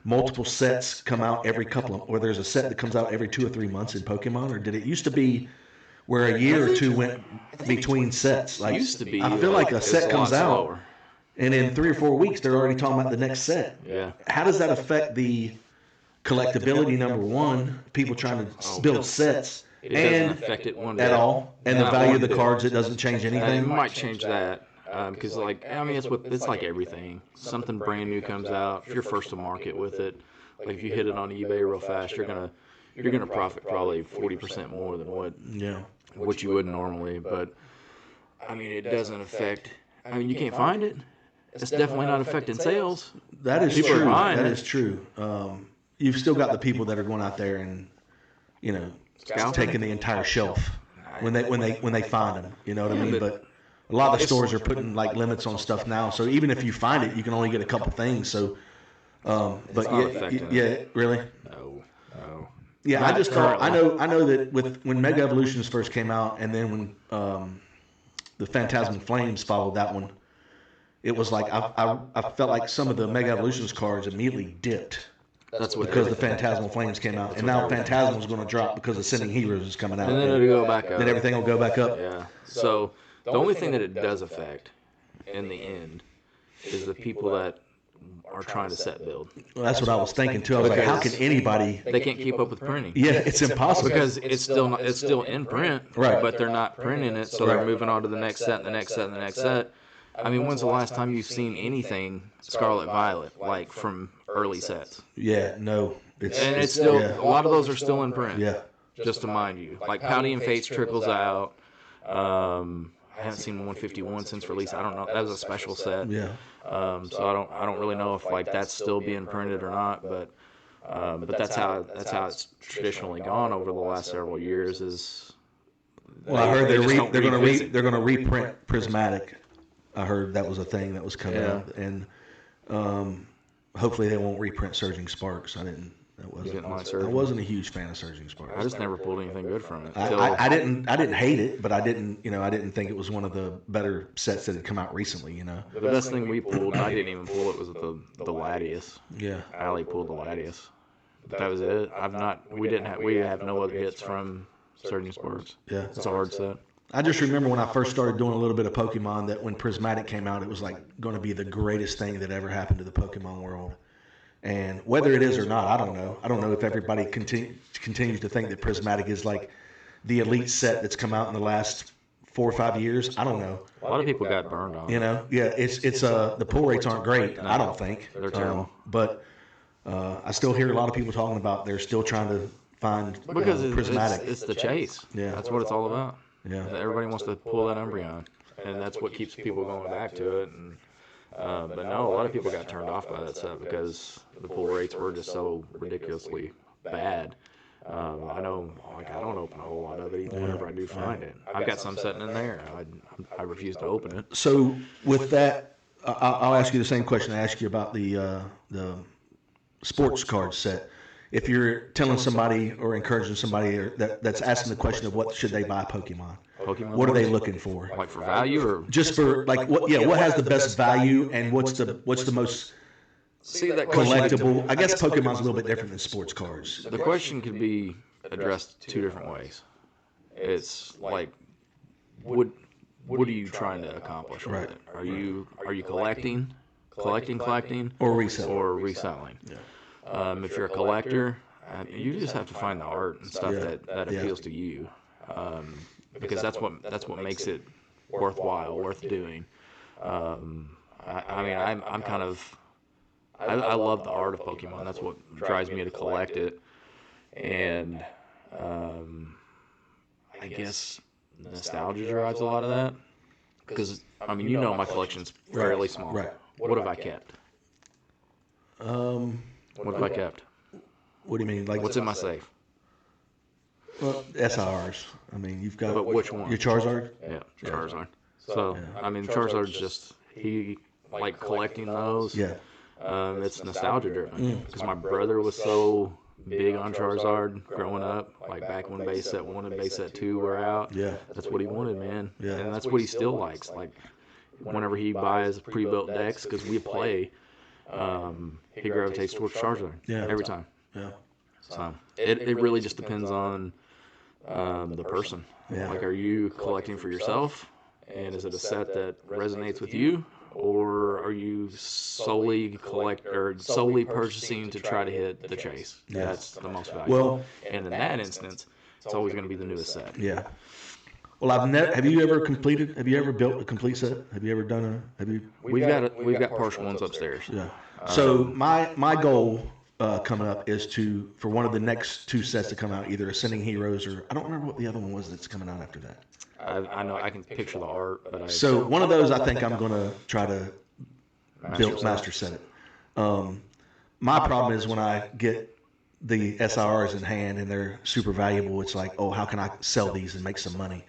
[SPEAKER 1] multiple sets come out every or there's a set that comes out every 2 or 3 months in Pokemon? Or did it used to be where a year or two went between sets? Like,
[SPEAKER 2] used to be,
[SPEAKER 1] I feel like a set comes out, and in 3 or 4 weeks they're already talking about the next set.
[SPEAKER 2] Yeah.
[SPEAKER 1] How does that affect the collectability? Number one, people trying to build sets,
[SPEAKER 2] It doesn't affect it one bit
[SPEAKER 1] at all, and the value of the cards, it doesn't change
[SPEAKER 2] It
[SPEAKER 1] anything.
[SPEAKER 2] might change that, because it's like everything. Something brand new comes out. If you're first to market with it, like if you hit it on eBay real fast, you're gonna profit probably 40% more than what you would normally. But I mean, it doesn't affect. I mean, you can't find it. It's definitely not affecting sales.
[SPEAKER 1] That is
[SPEAKER 2] People are
[SPEAKER 1] true.
[SPEAKER 2] buying
[SPEAKER 1] That
[SPEAKER 2] it.
[SPEAKER 1] is true. You've still got the people that are going out there and taking the entire shelf when they find them. You know what I mean? But a lot of the stores are putting like limits on stuff now. So even if you find it, you can only get a couple things. So, but yeah, really.
[SPEAKER 2] No.
[SPEAKER 1] Yeah, I just thought I know that when Mega Evolutions first came out, and then when the Phantasmal Flames followed that one, it was like I felt like some of the Mega Evolutions cards immediately dipped.
[SPEAKER 2] That's what
[SPEAKER 1] Because the Phantasmal Flames came out, and now Phantasmal is going to drop because Ascending Heroes is coming out.
[SPEAKER 2] And then it'll go back up.
[SPEAKER 1] Then everything will go back up.
[SPEAKER 2] Yeah. So the only thing that it does affect in the end is the people that are trying to set build.
[SPEAKER 1] Well, that's what I was thinking too. I was like, how can anybody?
[SPEAKER 2] They can't keep up with printing.
[SPEAKER 1] Yeah, it's impossible
[SPEAKER 2] Because it's still in print,
[SPEAKER 1] Right.
[SPEAKER 2] But they're not printing it, so they're moving on to the next set, and the next set, and the next set. I mean, when's the last time you've seen anything Scarlet Violet, like from early sets?
[SPEAKER 1] Yeah, no.
[SPEAKER 2] It's still a lot of those are still in print.
[SPEAKER 1] Yeah.
[SPEAKER 2] Just to mind you, like Pouty and Fates trickles out. I haven't seen 151 since release. I don't know. That was a special set.
[SPEAKER 1] Yeah.
[SPEAKER 2] So I don't really know if like that's still being printed or not, but that's how it's traditionally gone over the last several years. Is
[SPEAKER 1] Well, I heard they're going to reprint Prismatic I heard that was a thing that was coming
[SPEAKER 2] Yeah.
[SPEAKER 1] up, and hopefully they won't reprint Surging Sparks.
[SPEAKER 2] Didn't like
[SPEAKER 1] I
[SPEAKER 2] Surging?
[SPEAKER 1] wasn't a huge fan of Surging
[SPEAKER 2] I
[SPEAKER 1] Sparks.
[SPEAKER 2] just never pulled anything good from it.
[SPEAKER 1] I didn't hate it, but I didn't think it was one of the better sets that had come out recently.
[SPEAKER 2] The best thing we pulled, and I didn't even pull it, was the Latius.
[SPEAKER 1] Yeah.
[SPEAKER 2] Allie pulled the Latius. But that was it. We have no other hits from Surging Sparks.
[SPEAKER 1] Yeah.
[SPEAKER 2] It's a hard set.
[SPEAKER 1] I just remember when I first started doing a little bit of Pokemon that when Prismatic came out, it was like going to be the greatest thing that ever happened to the Pokemon world. And whether it is or not, I don't know. I don't know if everybody continues to think that Prismatic is like the elite set that's come out in the last 4 or 5 years. I don't know.
[SPEAKER 2] A lot of people got burned on it.
[SPEAKER 1] Yeah, it's the pull rates aren't great. I don't think
[SPEAKER 2] They're terrible.
[SPEAKER 1] but I still hear a lot of people talking about they're still trying to find
[SPEAKER 2] Because
[SPEAKER 1] Prismatic.
[SPEAKER 2] it's the chase.
[SPEAKER 1] Yeah.
[SPEAKER 2] That's what it's all about.
[SPEAKER 1] Yeah.
[SPEAKER 2] Everybody wants to pull that Umbreon, and that's what keeps people going back to it. And but no, a lot of people got turned off by that set because the pull rates were just so ridiculously bad. I know, like, I don't open a whole lot of it even whenever I do find it. I've got some sitting in there. I refuse to open it.
[SPEAKER 1] So with that, I'll ask you the same question I asked you about the sports card set. If you're telling somebody or encouraging somebody that's asking the question of what should they buy Pokemon, what are they looking for?
[SPEAKER 2] Like for value or
[SPEAKER 1] Just for like what has the best value and what's the most
[SPEAKER 2] see that question?
[SPEAKER 1] collectible? I guess Pokemon's a little bit different than sports cards.
[SPEAKER 2] The question could be addressed two different ways. It's like, what are you trying to accomplish with
[SPEAKER 1] Right.
[SPEAKER 2] it? Are you collecting,
[SPEAKER 1] Or reselling.
[SPEAKER 2] or reselling?
[SPEAKER 1] Yeah.
[SPEAKER 2] If you're a collector, you just have to find the art and stuff
[SPEAKER 1] Yeah.
[SPEAKER 2] that appeals to you, because that's what makes it worthwhile, worth doing. I mean, I'm kind of I love the art of Pokemon. That's what drives me to collect it, and I guess nostalgia drives a lot of that. Because I mean, my collection's fairly small.
[SPEAKER 1] Right.
[SPEAKER 2] What have I kept? What have I kept?
[SPEAKER 1] What do you mean? Like
[SPEAKER 2] What's in my safe?
[SPEAKER 1] Well, SIRs. I mean, you've got
[SPEAKER 2] But which one?
[SPEAKER 1] your Charizard.
[SPEAKER 2] Yeah, Charizard. So, I mean, Charizard's just, like collecting those.
[SPEAKER 1] Yeah.
[SPEAKER 2] It's nostalgia driven. Because my brother was so big on Charizard growing up, like back when base set 1 and base set 2 were out.
[SPEAKER 1] Yeah.
[SPEAKER 2] That's what he wanted, man.
[SPEAKER 1] Yeah.
[SPEAKER 2] And that's what he still likes. Like, whenever he buys pre-built decks, because we play, he gravitates towards Charizard.
[SPEAKER 1] Yeah.
[SPEAKER 2] Every time.
[SPEAKER 1] Yeah.
[SPEAKER 2] So, it really just depends on the person.
[SPEAKER 1] Yeah.
[SPEAKER 2] Like, are you collecting for yourself, and is it a set that resonates with you, or are you solely purchasing to try to hit the chase?
[SPEAKER 1] Yeah.
[SPEAKER 2] That's the most valuable.
[SPEAKER 1] Well,
[SPEAKER 2] And in that instance, it's always going to be the newest set.
[SPEAKER 1] yeah. Well, have you ever built a complete set? Have you ever done
[SPEAKER 2] We've got partial ones upstairs.
[SPEAKER 1] Yeah. So my goal coming up is for one of the next 2 sets to come out, either Ascending Heroes or I don't remember what the other one was that's coming out after that.
[SPEAKER 2] I know I can picture the art, but
[SPEAKER 1] So one of those I think I'm going to try to master set it. My problem is when I get the SIRs in hand and they're super valuable, it's like, oh, how can I sell these and make some money,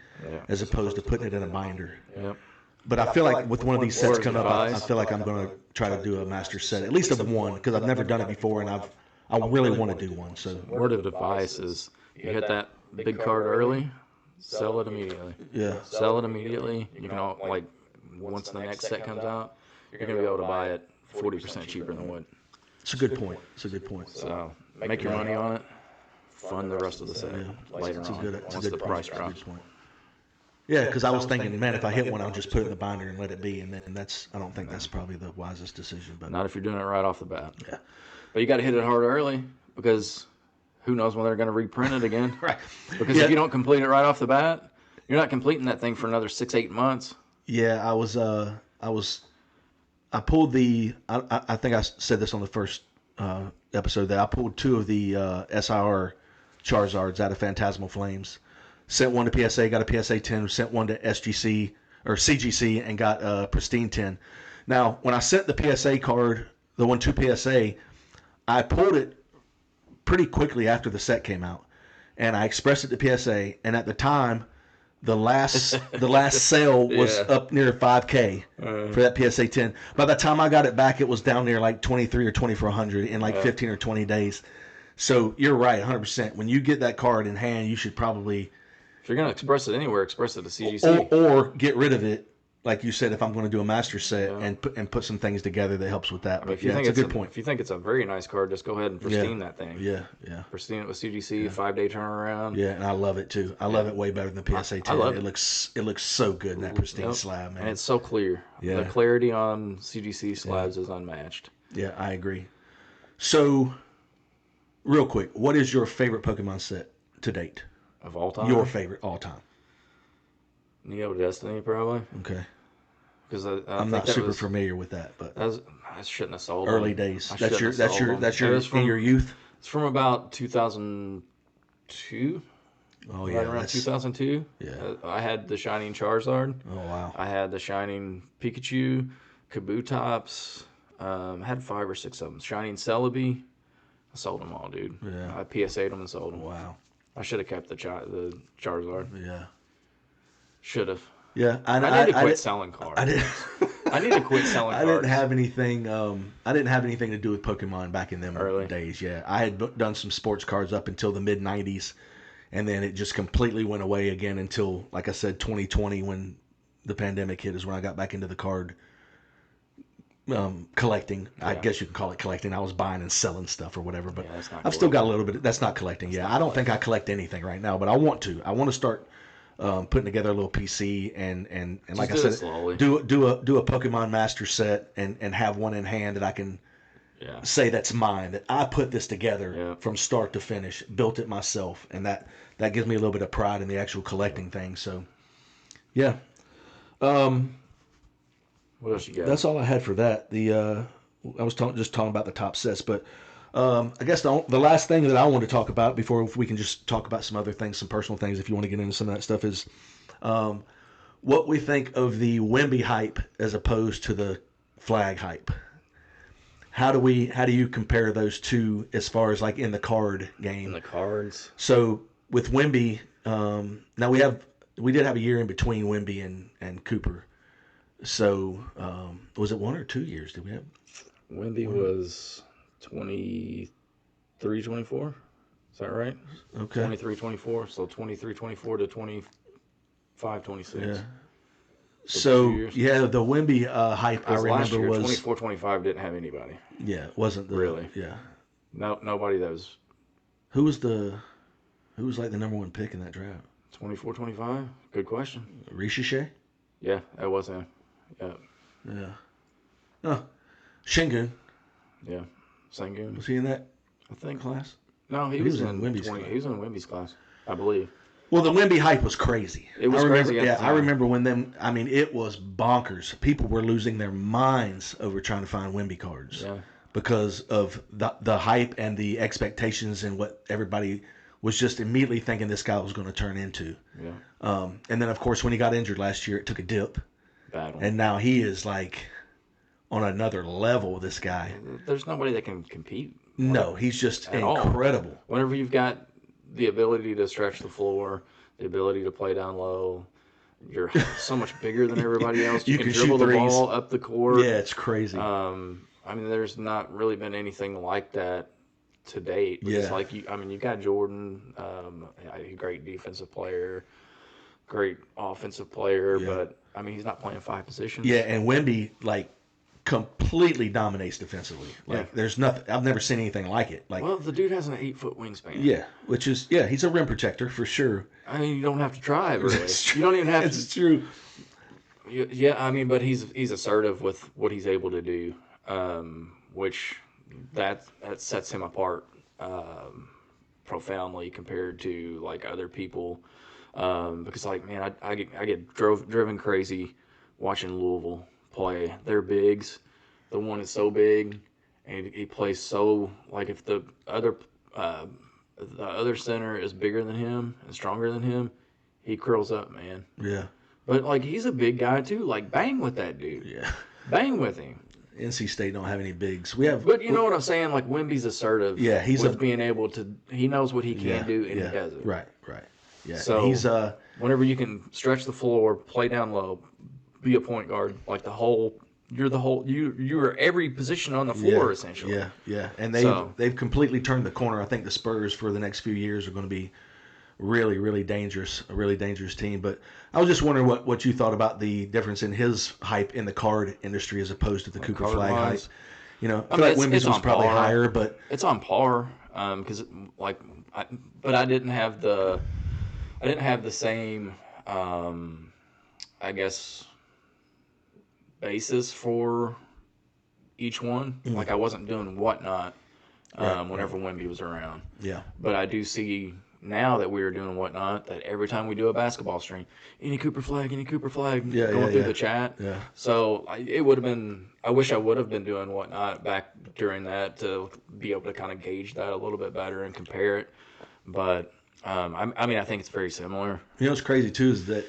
[SPEAKER 1] as opposed to putting it in a binder.
[SPEAKER 2] Yep.
[SPEAKER 1] But I feel like with one of these sets
[SPEAKER 2] Word of
[SPEAKER 1] coming up, I
[SPEAKER 2] advice.
[SPEAKER 1] feel like I'm going to try to do a master set, at least of one, because I've never done it before, and I really want to do one. So
[SPEAKER 2] Word of advice is you hit that big card early, sell it immediately.
[SPEAKER 1] yeah,
[SPEAKER 2] Sell it immediately. You can like once the next set comes out, you're gonna be able to buy it 40% cheaper than what.
[SPEAKER 1] it's a good point.
[SPEAKER 2] So make your money on it. Fund the rest of the set later
[SPEAKER 1] It's a
[SPEAKER 2] on
[SPEAKER 1] good
[SPEAKER 2] once the price
[SPEAKER 1] point.
[SPEAKER 2] drops.
[SPEAKER 1] Yeah, because I was thinking, man, if I hit one, I'll just put it in the binder and let it be, and then I don't think that's probably the wisest decision. But
[SPEAKER 2] Not if you're doing it right off the bat.
[SPEAKER 1] yeah,
[SPEAKER 2] But you got to hit it hard early because who knows when they're going to reprint it again.
[SPEAKER 1] right.
[SPEAKER 2] Because
[SPEAKER 1] Yeah.
[SPEAKER 2] if you don't complete it right off the bat, you're not completing that thing for another 6-8 months.
[SPEAKER 1] Yeah, I pulled I think I said this on the first episode that I pulled 2 of the SIR Charizards out of Phantasmal Flames. Sent one to PSA, got a PSA 10. Sent one to SGC or CGC and got a pristine 10. Now, when I sent the PSA card, the one to PSA, I pulled it pretty quickly after the set came out, and I expressed it to PSA. And at the time, the last sale was up near $5K for that PSA 10. By the time I got it back, it was down near like 23 or 2400 in like 15 or 20 days. So you're right, 100%. When you get that card in hand, you should probably,
[SPEAKER 2] if you're gonna express it anywhere, express it to CGC
[SPEAKER 1] or get rid of it. Like you said, if I'm going to do a master set and put some things together that helps with that. But it's a good point.
[SPEAKER 2] If you think it's a very nice card, just go ahead and pristine that thing.
[SPEAKER 1] Yeah.
[SPEAKER 2] Pristine it with CGC, 5-day turnaround.
[SPEAKER 1] Yeah, and I love it too. I love it way better than the PSA 10.
[SPEAKER 2] I love it.
[SPEAKER 1] It looks so good in that pristine slab, man.
[SPEAKER 2] And it's so clear.
[SPEAKER 1] Yeah.
[SPEAKER 2] The clarity on CGC slabs is unmatched.
[SPEAKER 1] Yeah, I agree. So, real quick, what is your favorite Pokemon set to date?
[SPEAKER 2] Of all time?
[SPEAKER 1] Your favorite all time.
[SPEAKER 2] Neo Destiny, probably.
[SPEAKER 1] Okay.
[SPEAKER 2] Because
[SPEAKER 1] I'm not super familiar with that, but
[SPEAKER 2] I shouldn't have sold
[SPEAKER 1] early
[SPEAKER 2] them.
[SPEAKER 1] days. That's your youth.
[SPEAKER 2] It's from about 2002.
[SPEAKER 1] Oh yeah,
[SPEAKER 2] around 2002.
[SPEAKER 1] Yeah.
[SPEAKER 2] I had the Shining Charizard.
[SPEAKER 1] Oh wow.
[SPEAKER 2] I had the Shining Pikachu, Kabutops. Had 5 or 6 of them. Shining Celebi. I sold them all, dude.
[SPEAKER 1] Yeah.
[SPEAKER 2] I PSA'd them and sold them.
[SPEAKER 1] Wow.
[SPEAKER 2] I should have kept the Charizard.
[SPEAKER 1] Yeah.
[SPEAKER 2] Should have.
[SPEAKER 1] Yeah,
[SPEAKER 2] I need to quit selling cards. I need to quit selling cards.
[SPEAKER 1] I didn't have anything. I didn't have anything to do with Pokemon back in them days. Yeah, I had done some sports cards up until the mid '90s, and then it just completely went away again until, like I said, 2020 when the pandemic hit is when I got back into the card collecting. Yeah. I guess you can call it collecting. I was buying and selling stuff or whatever, but I've still got a little bit. That's not collecting. I don't think I collect anything right now, but I want to. I want to start. Putting together a little PC and like I said, do a Pokemon Master set and have one in hand that I can say that's mine. That I put this together from start to finish, built it myself, and that gives me a little bit of pride in the actual collecting thing. So, yeah.
[SPEAKER 2] What else you got?
[SPEAKER 1] That's all I had for that. I was just talking about the top sets, but. I guess the last thing that I want to talk about before we can just talk about some other things, some personal things, if you want to get into some of that stuff, is what we think of the Wemby hype as opposed to the flag hype. How do you compare those two as far as like in the card game?
[SPEAKER 2] In the cards.
[SPEAKER 1] So with Wemby, now we did have a year in between Wemby and Cooper. So was it 1 or 2 years? Did we have?
[SPEAKER 2] Wemby was 23, 24. Is that right?
[SPEAKER 1] Okay.
[SPEAKER 2] 23, 24. So 23, 24 to 25, 26.
[SPEAKER 1] Yeah. So yeah, the Wemby hype I remember was
[SPEAKER 2] 24, 25 didn't have anybody.
[SPEAKER 1] Yeah, it wasn't
[SPEAKER 2] really.
[SPEAKER 1] Yeah.
[SPEAKER 2] No, nobody that was.
[SPEAKER 1] Who was like the number 1 pick in that draft?
[SPEAKER 2] 24, 25. Good question.
[SPEAKER 1] Ricochet?
[SPEAKER 2] Yeah, that was him. Yeah.
[SPEAKER 1] Yeah. Oh, Shingun.
[SPEAKER 2] Yeah. Sangoon.
[SPEAKER 1] Was he in that?
[SPEAKER 2] I think
[SPEAKER 1] class.
[SPEAKER 2] No, he was in Wemby's class. He was in Wemby's class, I believe.
[SPEAKER 1] Well, the Wemby hype was crazy.
[SPEAKER 2] It was crazy. Yeah,
[SPEAKER 1] I remember when it was bonkers. People were losing their minds over trying to find Wemby cards.
[SPEAKER 2] Yeah.
[SPEAKER 1] Because of the hype and the expectations and what everybody was just immediately thinking this guy was going to turn into.
[SPEAKER 2] Yeah.
[SPEAKER 1] And then of course when he got injured last year, it took a dip.
[SPEAKER 2] Bad one.
[SPEAKER 1] And now he is like on another level. This guy.
[SPEAKER 2] There's nobody that can compete.
[SPEAKER 1] No, he's just incredible.
[SPEAKER 2] All. Whenever you've got the ability to stretch the floor, the ability to play down low, you're so much bigger than everybody else. You can dribble the ball up the court.
[SPEAKER 1] Yeah, it's crazy.
[SPEAKER 2] I mean, there's not really been anything like that to date. It's like you got Jordan, a great defensive player, great offensive player, but I mean, he's not playing 5 positions.
[SPEAKER 1] Yeah, and Wemby completely dominates defensively. There's nothing. I've never seen anything like it.
[SPEAKER 2] Well, the dude has an 8-foot wingspan.
[SPEAKER 1] Yeah, which is he's a rim protector for sure.
[SPEAKER 2] I mean, you don't have to try really. You don't even have to.
[SPEAKER 1] It's true.
[SPEAKER 2] Yeah, I mean, but he's assertive with what he's able to do, which that sets him apart profoundly compared to like other people. Because like man, I get driven crazy watching Louisville play. Their bigs, the one is so big, and he plays so like if the other center is bigger than him and stronger than him, he curls up, man.
[SPEAKER 1] Yeah.
[SPEAKER 2] But like he's a big guy too. Like bang with that dude.
[SPEAKER 1] Yeah.
[SPEAKER 2] Bang with him.
[SPEAKER 1] NC State don't have any bigs.
[SPEAKER 2] But you know what I'm saying? Like Wemby's assertive.
[SPEAKER 1] Yeah, he's
[SPEAKER 2] being able to. He knows what he can do, and he does it.
[SPEAKER 1] Right. Yeah.
[SPEAKER 2] So
[SPEAKER 1] he's
[SPEAKER 2] whenever you can stretch the floor, play down low, be a point guard, like you are every position on the floor essentially.
[SPEAKER 1] Yeah. And
[SPEAKER 2] So-
[SPEAKER 1] they've completely turned the corner. I think the Spurs for the next few years are going to be really, really dangerous, a really dangerous team. But I was just wondering what you thought about the difference in his hype in the card industry as opposed to the Cooper Flag hype.
[SPEAKER 2] card-wise?
[SPEAKER 1] You know, I
[SPEAKER 2] I
[SPEAKER 1] feel
[SPEAKER 2] mean,
[SPEAKER 1] like Wemby's
[SPEAKER 2] it's
[SPEAKER 1] was
[SPEAKER 2] on
[SPEAKER 1] probably
[SPEAKER 2] par.
[SPEAKER 1] higher, but
[SPEAKER 2] It's on par, because but I didn't have the same, I guess, basis for each one. Like I wasn't doing whatnot whenever Wemby was around.
[SPEAKER 1] yeah.
[SPEAKER 2] But I do see now that we are doing whatnot that every time we do a basketball stream, any Cooper Flag, going through the chat.
[SPEAKER 1] Yeah.
[SPEAKER 2] So it would have been. I wish I would have been doing whatnot back during that to be able to kind of gauge that a little bit better and compare it. But I mean, I think it's very similar.
[SPEAKER 1] You know what's crazy too is that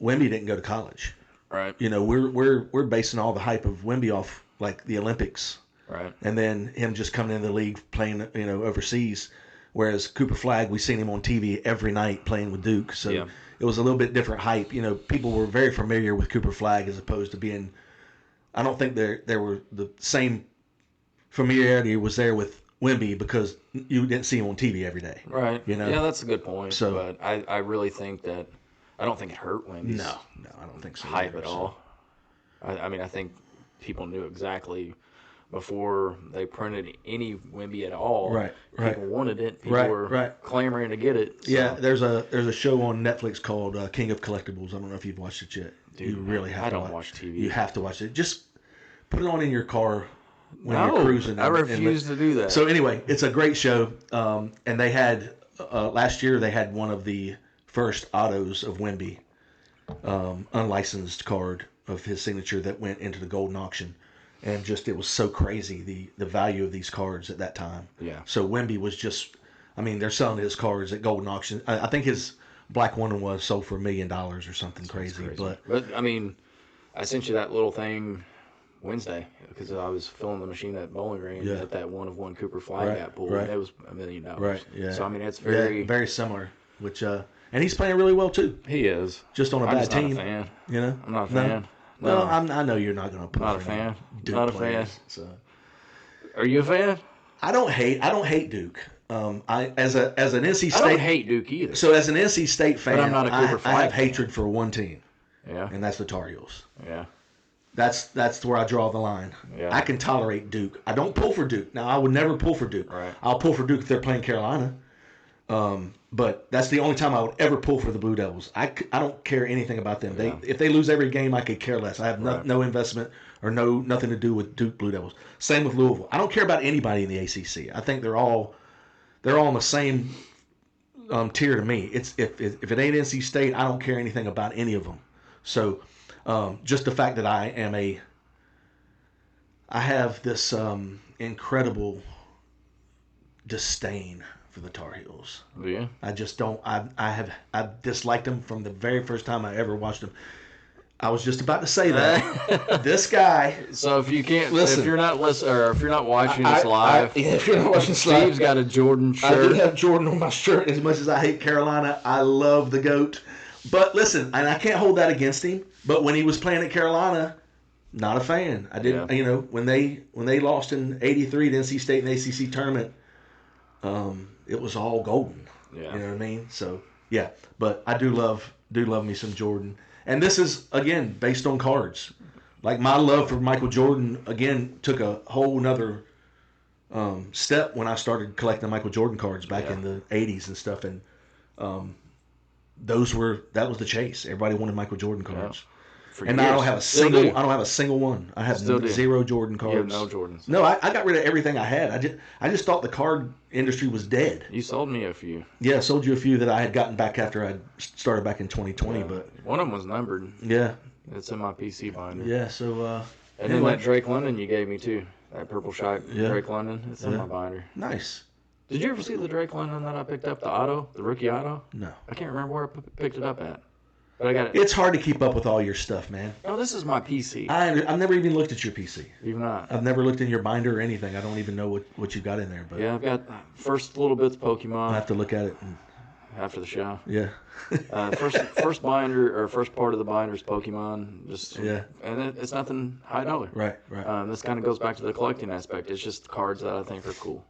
[SPEAKER 1] Wemby didn't go to college.
[SPEAKER 2] Right.
[SPEAKER 1] You know, we're basing all the hype of Wemby off like the Olympics,
[SPEAKER 2] Right.
[SPEAKER 1] and then him just coming into the league playing, you know, overseas. Whereas Cooper Flag, we've seen him on TV every night playing with Duke, so
[SPEAKER 2] Yeah.
[SPEAKER 1] it was a little bit different hype. You know, people were very familiar with Cooper Flag as opposed to being. I don't think there were the same familiarity was there with Wemby because you didn't see him on TV every day.
[SPEAKER 2] Right.
[SPEAKER 1] You know?
[SPEAKER 2] Yeah, that's a good point.
[SPEAKER 1] So-
[SPEAKER 2] but I really think that I don't think it hurt Wemby's
[SPEAKER 1] No, I don't think so.
[SPEAKER 2] hype
[SPEAKER 1] either,
[SPEAKER 2] at
[SPEAKER 1] so.
[SPEAKER 2] all. I mean, I think people knew exactly before they printed any Wemby at all.
[SPEAKER 1] Right.
[SPEAKER 2] People wanted it. People
[SPEAKER 1] Right,
[SPEAKER 2] were
[SPEAKER 1] right.
[SPEAKER 2] clamoring to get it. So.
[SPEAKER 1] Yeah, there's a show on Netflix called King of Collectibles. I don't know if you've watched it yet.
[SPEAKER 2] Dude,
[SPEAKER 1] you really have
[SPEAKER 2] I
[SPEAKER 1] to
[SPEAKER 2] don't watch TV.
[SPEAKER 1] You have to watch it. Just put it on in your car when
[SPEAKER 2] No,
[SPEAKER 1] you're cruising.
[SPEAKER 2] I refuse to do that.
[SPEAKER 1] So anyway, it's a great show. And they had last year they had one of the first autos of Wemby, unlicensed card of his signature that went into the golden auction. And just it was so crazy the value of these cards at that time.
[SPEAKER 2] Yeah.
[SPEAKER 1] So Wemby was just, I mean, they're selling his cards at golden auction. I think his black one was sold for $1 million or something crazy. But
[SPEAKER 2] I mean, I sent you that little thing Wednesday because I was filling the machine at Bowling Green
[SPEAKER 1] Yeah.
[SPEAKER 2] at that 1 of 1 Cooper Flag
[SPEAKER 1] Right,
[SPEAKER 2] got pulled.
[SPEAKER 1] right.
[SPEAKER 2] And it was $1 million.
[SPEAKER 1] right, yeah.
[SPEAKER 2] So I mean, it's
[SPEAKER 1] very similar. Which and he's playing really well too.
[SPEAKER 2] He is.
[SPEAKER 1] Just on a
[SPEAKER 2] I'm
[SPEAKER 1] bad
[SPEAKER 2] just
[SPEAKER 1] team.
[SPEAKER 2] not a fan.
[SPEAKER 1] You know,
[SPEAKER 2] I'm not a
[SPEAKER 1] No?
[SPEAKER 2] fan.
[SPEAKER 1] Well,
[SPEAKER 2] No.
[SPEAKER 1] I know you're not going to put
[SPEAKER 2] Not a
[SPEAKER 1] for
[SPEAKER 2] fan.
[SPEAKER 1] Duke
[SPEAKER 2] Not a
[SPEAKER 1] players,
[SPEAKER 2] fan.
[SPEAKER 1] So.
[SPEAKER 2] Are you a fan?
[SPEAKER 1] I don't hate Duke. I as an NC
[SPEAKER 2] I don't
[SPEAKER 1] State
[SPEAKER 2] hate Duke either.
[SPEAKER 1] so as an NC State fan,
[SPEAKER 2] I'm not a Cooper
[SPEAKER 1] I
[SPEAKER 2] Flag
[SPEAKER 1] have
[SPEAKER 2] fan.
[SPEAKER 1] hatred for one team,
[SPEAKER 2] Yeah.
[SPEAKER 1] and that's the Tar Heels.
[SPEAKER 2] Yeah.
[SPEAKER 1] That's where I draw the line.
[SPEAKER 2] Yeah.
[SPEAKER 1] I can tolerate Duke. I don't pull for Duke. Now I would never pull for Duke.
[SPEAKER 2] Right.
[SPEAKER 1] I'll pull for Duke if they're playing Carolina. But that's the only time I would ever pull for the Blue Devils. I don't care anything about them.
[SPEAKER 2] Yeah.
[SPEAKER 1] If they lose every game, I could care less. I have
[SPEAKER 2] Right.
[SPEAKER 1] no investment or nothing to do with Duke Blue Devils. Same with Louisville. I don't care about anybody in the ACC. I think they're all on the same tier to me. It's if it ain't NC State, I don't care anything about any of them. So just the fact that I have this incredible disdain for the Tar Heels.
[SPEAKER 2] Yeah.
[SPEAKER 1] I just don't. I've disliked them from the very first time I ever watched them. I was just about to say that this guy.
[SPEAKER 2] So if you can't,
[SPEAKER 1] Listen.
[SPEAKER 2] if you're not listening, or if you're not watching this live,
[SPEAKER 1] if you're not watching this live,
[SPEAKER 2] Steve's got a Jordan
[SPEAKER 1] I do
[SPEAKER 2] shirt.
[SPEAKER 1] have Jordan on my shirt. As much as I hate Carolina, I love the GOAT. But listen, and I can't hold that against him. But when he was playing at Carolina, not a fan. I didn't.
[SPEAKER 2] Yeah.
[SPEAKER 1] You know, when they lost in '83 to NC State in the ACC tournament, it was all golden.
[SPEAKER 2] Yeah.
[SPEAKER 1] You know what I mean? So yeah, but I do love me some Jordan. And this is again based on cards. Like my love for Michael Jordan again took a whole nother step when I started collecting Michael Jordan cards back in the '80s and stuff. And that was the chase. Everybody wanted Michael Jordan cards.
[SPEAKER 2] For
[SPEAKER 1] And I
[SPEAKER 2] years.
[SPEAKER 1] don't have a
[SPEAKER 2] Still
[SPEAKER 1] single.
[SPEAKER 2] do.
[SPEAKER 1] I don't have a single one. I have
[SPEAKER 2] Still do.
[SPEAKER 1] 0 Jordan cards.
[SPEAKER 2] You have no Jordans.
[SPEAKER 1] No, I got rid of everything I had. I just thought the card industry was dead.
[SPEAKER 2] You sold me a few.
[SPEAKER 1] Yeah, I sold you a few that I had gotten back after I started back in 2020.
[SPEAKER 2] Yeah.
[SPEAKER 1] But
[SPEAKER 2] One of them was numbered.
[SPEAKER 1] yeah,
[SPEAKER 2] It's in my PC binder.
[SPEAKER 1] yeah. So
[SPEAKER 2] And
[SPEAKER 1] anyway.
[SPEAKER 2] then that Drake London you gave me too. That purple stripe
[SPEAKER 1] Yeah.
[SPEAKER 2] Drake London. It's in
[SPEAKER 1] Yeah.
[SPEAKER 2] my binder.
[SPEAKER 1] nice.
[SPEAKER 2] Did you ever see the Drake London that I picked up, the auto, the rookie auto?
[SPEAKER 1] No,
[SPEAKER 2] I can't remember where I picked it up at. But I got it.
[SPEAKER 1] it's hard to keep up with all your stuff, man.
[SPEAKER 2] No, this is my PC.
[SPEAKER 1] I've never even looked at your PC.
[SPEAKER 2] You've not.
[SPEAKER 1] I've never looked in your binder or anything. I don't even know what you got in there. But
[SPEAKER 2] Yeah, I've got first little bits
[SPEAKER 1] I'll
[SPEAKER 2] Pokemon.
[SPEAKER 1] have to look at it. And,
[SPEAKER 2] after the show.
[SPEAKER 1] Yeah.
[SPEAKER 2] First binder or first part of the binder is Pokemon.
[SPEAKER 1] Yeah.
[SPEAKER 2] And it's nothing high dollar.
[SPEAKER 1] Right.
[SPEAKER 2] This kind of goes back to the collecting aspect. It's just cards that I think are cool,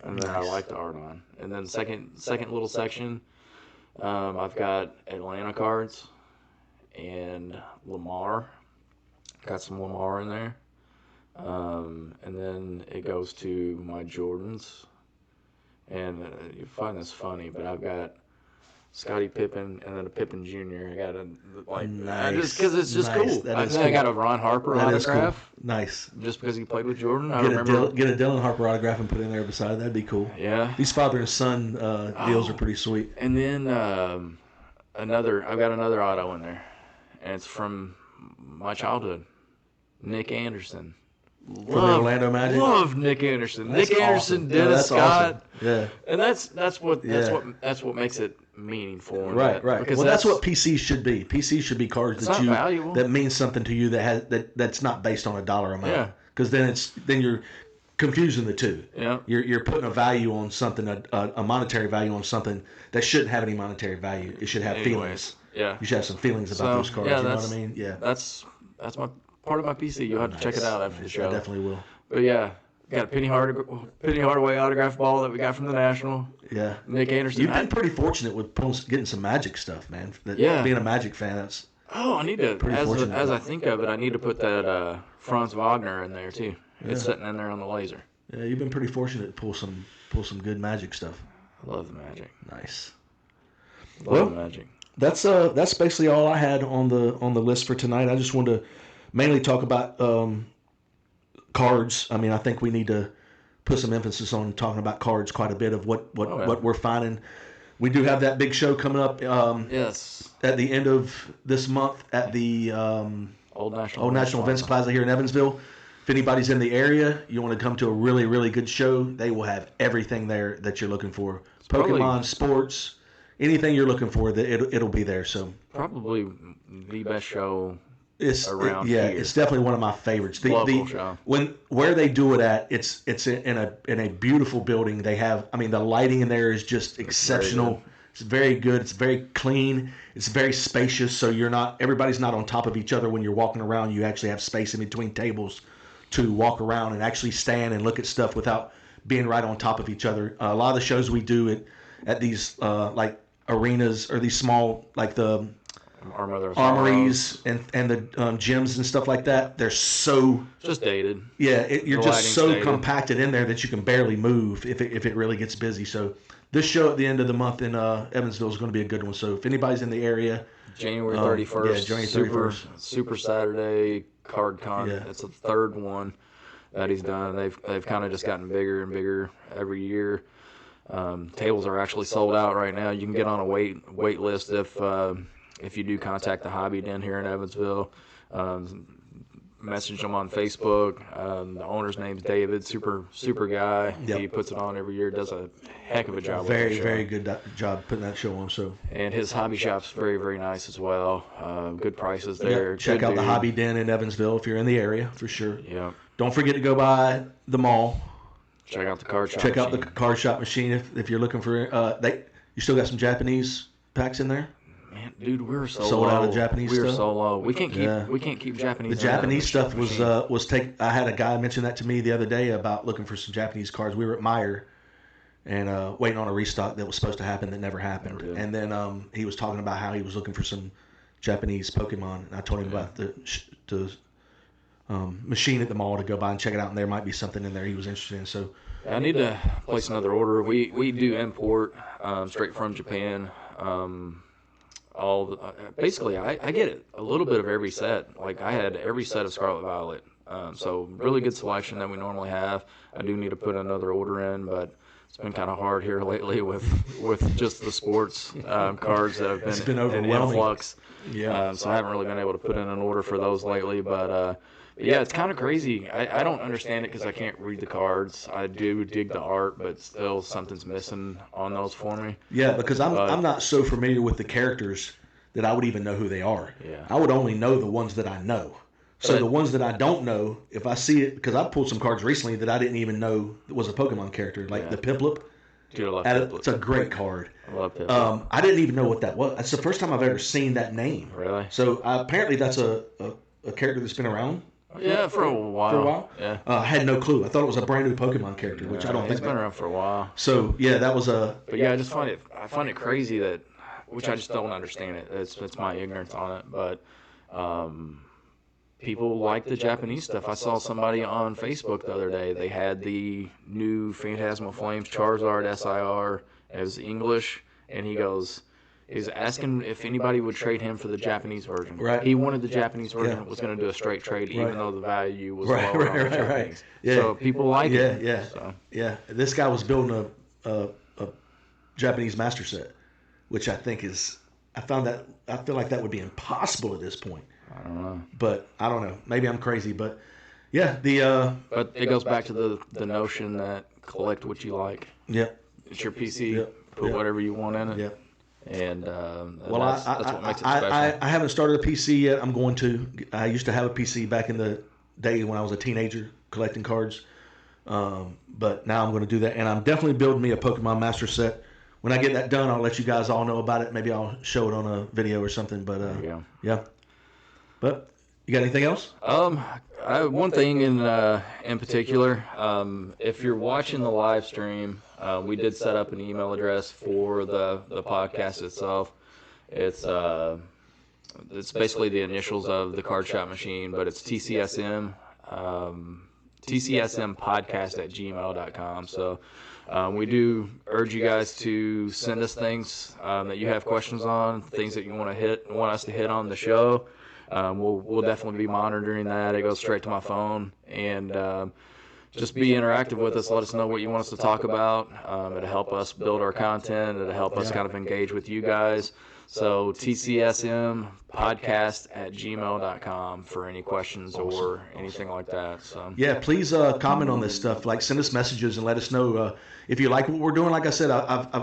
[SPEAKER 2] and that I like the art on. And then second little section, I've got Atlanta cards and Lamar. Got some Lamar in there. And then it goes to my Jordans. And you find this funny, but I've got Scottie Pippen and then a Pippen Jr. I got just because it's just cool. I got a Ron Harper autograph.
[SPEAKER 1] Cool. Nice.
[SPEAKER 2] Just because he played with Jordan.
[SPEAKER 1] Get a Dylan Harper autograph and put it in there beside it. That'd be cool.
[SPEAKER 2] Yeah.
[SPEAKER 1] These father and son deals are pretty sweet.
[SPEAKER 2] And then I've got another auto in there, and it's from my childhood, Nick Anderson.
[SPEAKER 1] From the Orlando Magic.
[SPEAKER 2] Love Nick Anderson.
[SPEAKER 1] That's
[SPEAKER 2] Nick Anderson,
[SPEAKER 1] awesome.
[SPEAKER 2] Dennis Scott.
[SPEAKER 1] Awesome. Yeah.
[SPEAKER 2] And that's what makes it meaningful.
[SPEAKER 1] Right. Because that's what PCs should be. PCs should be cards that mean something to you that's not based on a dollar amount.
[SPEAKER 2] Yeah.
[SPEAKER 1] Because then you're confusing the two.
[SPEAKER 2] Yeah.
[SPEAKER 1] You're putting a value on something, a monetary value on something that shouldn't have any monetary value. It should have feelings.
[SPEAKER 2] Yeah.
[SPEAKER 1] You should have some feelings about those cards. You know what I mean? Yeah.
[SPEAKER 2] That's my part of my PC. You'll have to check it out after the show.
[SPEAKER 1] I definitely will.
[SPEAKER 2] But yeah, got a Penny Hardaway autograph ball that we got from the National.
[SPEAKER 1] Yeah.
[SPEAKER 2] Nick Anderson.
[SPEAKER 1] You've been pretty fortunate with getting some Magic stuff, man. Being a Magic fan, that's.
[SPEAKER 2] Oh, I need to. As I think of it, I need to put that Franz Wagner in there too. Yeah. It's sitting in there on the laser.
[SPEAKER 1] Yeah, you've been pretty fortunate to pull some good Magic stuff.
[SPEAKER 2] I love the Magic.
[SPEAKER 1] Nice.
[SPEAKER 2] Love the Magic.
[SPEAKER 1] That's basically all I had on the list for tonight. I just wanted to mainly talk about cards. I mean, I think we need to put some emphasis on talking about cards quite a bit of what we're finding. We do have that big show coming up.
[SPEAKER 2] Yes.
[SPEAKER 1] At the end of this month at the
[SPEAKER 2] Old National
[SPEAKER 1] Events Plaza here in Evansville. If anybody's in the area, you want to come to a really, really good show, they will have everything there that you're looking for. Pokemon, sports, anything you're looking for, it'll be there. So
[SPEAKER 2] probably the best show around
[SPEAKER 1] here.
[SPEAKER 2] It's
[SPEAKER 1] definitely one of my favorites.
[SPEAKER 2] Local show.
[SPEAKER 1] Where they do it at, it's in a beautiful building. They have, I mean, the lighting in there is just exceptional. It's very good. It's very clean. It's very spacious. So everybody's not on top of each other when you're walking around. You actually have space in between tables to walk around and actually stand and look at stuff without being right on top of each other. A lot of the shows we do at these like arenas or these small like the armories and the gyms and stuff like that, they're so
[SPEAKER 2] just dated.
[SPEAKER 1] Yeah, you're just so dated. Compacted in there that you can barely move if it really gets busy. So this show at the end of the month in Evansville is going to be a good one. So if anybody's in the area,
[SPEAKER 2] January 31st,
[SPEAKER 1] January 31st,
[SPEAKER 2] Super Saturday Card Con. Yeah. It's the third one that he's done. They've kind of just gotten bigger and bigger every year. Tables are actually sold out right now. You can get on a wait list if you do contact the Hobby Den here in Evansville. Message them on Facebook. The owner's name's David. Super guy. Yep. He puts it on every year. Does a heck of a job.
[SPEAKER 1] Very good job putting that show on. So.
[SPEAKER 2] And his hobby shop's very, very nice as well. Good prices there.
[SPEAKER 1] Yeah, check out the Hobby Den in Evansville if you're in the area for sure.
[SPEAKER 2] Yeah.
[SPEAKER 1] Don't forget to go by the mall.
[SPEAKER 2] Check out the card shop.
[SPEAKER 1] Check out the card shop machine if you're looking for. You still got some Japanese packs in there.
[SPEAKER 2] Man, dude, we're so
[SPEAKER 1] sold
[SPEAKER 2] low.
[SPEAKER 1] Out of Japanese stuff.
[SPEAKER 2] We're so low. We can't keep Japanese.
[SPEAKER 1] The Japanese stuff was take. I had a guy mention that to me the other day about looking for some Japanese cards. We were at Meyer and waiting on a restock that was supposed to happen that never happened. And then he was talking about how he was looking for some Japanese Pokemon. And I told him about the machine at the mall to go by and check it out, and there might be something in there he was interested in. So
[SPEAKER 2] I need to place another order. We do import straight from Japan. Basically, I get it. A little bit of every set. Like I had every set of Scarlet Violet. So really good selection that we normally have. I do need to put another order in, but it's been kind of hard here lately with just the sports cards that have been in influx.
[SPEAKER 1] Yeah.
[SPEAKER 2] So I haven't really been able to put in an order for those lately, but yeah, it's kind of crazy. I don't understand it because I can't read the cards. I do dig the art, but still something's missing on those for me.
[SPEAKER 1] Yeah, because I'm not so familiar with the characters that I would even know who they are.
[SPEAKER 2] Yeah.
[SPEAKER 1] I would only know the ones that I know. So the ones that I don't know, if I see it, because I pulled some cards recently that I didn't even know was a Pokemon character, like the Piplup.
[SPEAKER 2] Dude, I love Pip-Boy.
[SPEAKER 1] It's a great card.
[SPEAKER 2] I love Pip-Boy.
[SPEAKER 1] I didn't even know what that was. It's the first time I've ever seen that name.
[SPEAKER 2] Really?
[SPEAKER 1] So apparently that's a character that's been around.
[SPEAKER 2] Yeah, for a while.
[SPEAKER 1] For a while?
[SPEAKER 2] Yeah.
[SPEAKER 1] I had no clue. I thought it was a brand new Pokemon character, which I don't think.
[SPEAKER 2] He's been around for a while.
[SPEAKER 1] So yeah, that was a.
[SPEAKER 2] But yeah, I find it crazy that, which I just don't understand it. It's my ignorance on it, but people like the Japanese stuff. I saw somebody on Facebook the other day. They had the new Phantasmal Flames Charizard SIR. It was English, and he's asking if anybody would trade him for the Japanese version.
[SPEAKER 1] Right.
[SPEAKER 2] He wanted the Japanese version. Was going to do a straight trade, even though the value was lower on the Japanese.
[SPEAKER 1] Right. Yeah.
[SPEAKER 2] So people like it.
[SPEAKER 1] Yeah.
[SPEAKER 2] So.
[SPEAKER 1] Yeah. This guy was building a Japanese master set, which I think is. I feel like that would be impossible at this point.
[SPEAKER 2] I don't know.
[SPEAKER 1] But I don't know. Maybe I'm crazy, but yeah,
[SPEAKER 2] But it goes back to the notion that collect what you like.
[SPEAKER 1] Yeah.
[SPEAKER 2] It's your PC. Put whatever you want in it.
[SPEAKER 1] Yeah.
[SPEAKER 2] And
[SPEAKER 1] well,
[SPEAKER 2] that's what makes it special.
[SPEAKER 1] I haven't started a PC yet. I'm going to. I used to have a PC back in the day when I was a teenager collecting cards. But now I'm going to do that, and I'm definitely building me a Pokemon Master set. When I get that done, I'll let you guys all know about it. Maybe I'll show it on a video or something. But yeah. But you got anything else?
[SPEAKER 2] One thing in particular, if you're watching the live stream, we did set up an email address for the podcast itself. It's basically the initials of the Card Shop Machine, but it's TCSM podcast@gmail.com. So we do urge you guys to send us things that you have questions on, things that you want us to hit on the show. We'll definitely be monitoring that. It goes straight to my phone, and just be interactive with us. Let us know what you want us to talk about. It'll help us build our content. It'll help us kind of engage with you guys. So TCSM podcast@gmail.com for any questions or anything like that. So
[SPEAKER 1] yeah, please comment on this stuff. Like, send us messages and let us know if you like what we're doing. Like I said,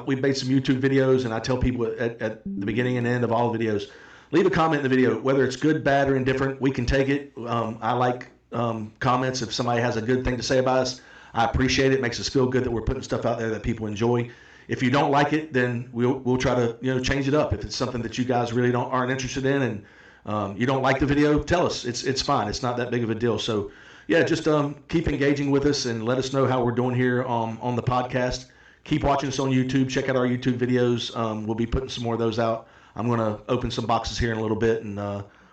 [SPEAKER 1] we've made some YouTube videos, and I tell people at the beginning and end of all the videos, leave a comment in the video, whether it's good, bad, or indifferent. We can take it. I like comments. If somebody has a good thing to say about us, I appreciate it. It makes us feel good that we're putting stuff out there that people enjoy. If you don't like it, then we'll try to change it up. If it's something that you guys really aren't interested in, and you don't like the video, tell us. It's fine. It's not that big of a deal. So yeah, just keep engaging with us and let us know how we're doing here on the podcast. Keep watching us on YouTube. Check out our YouTube videos. We'll be putting some more of those out. I'm going to open some boxes here in a little bit, and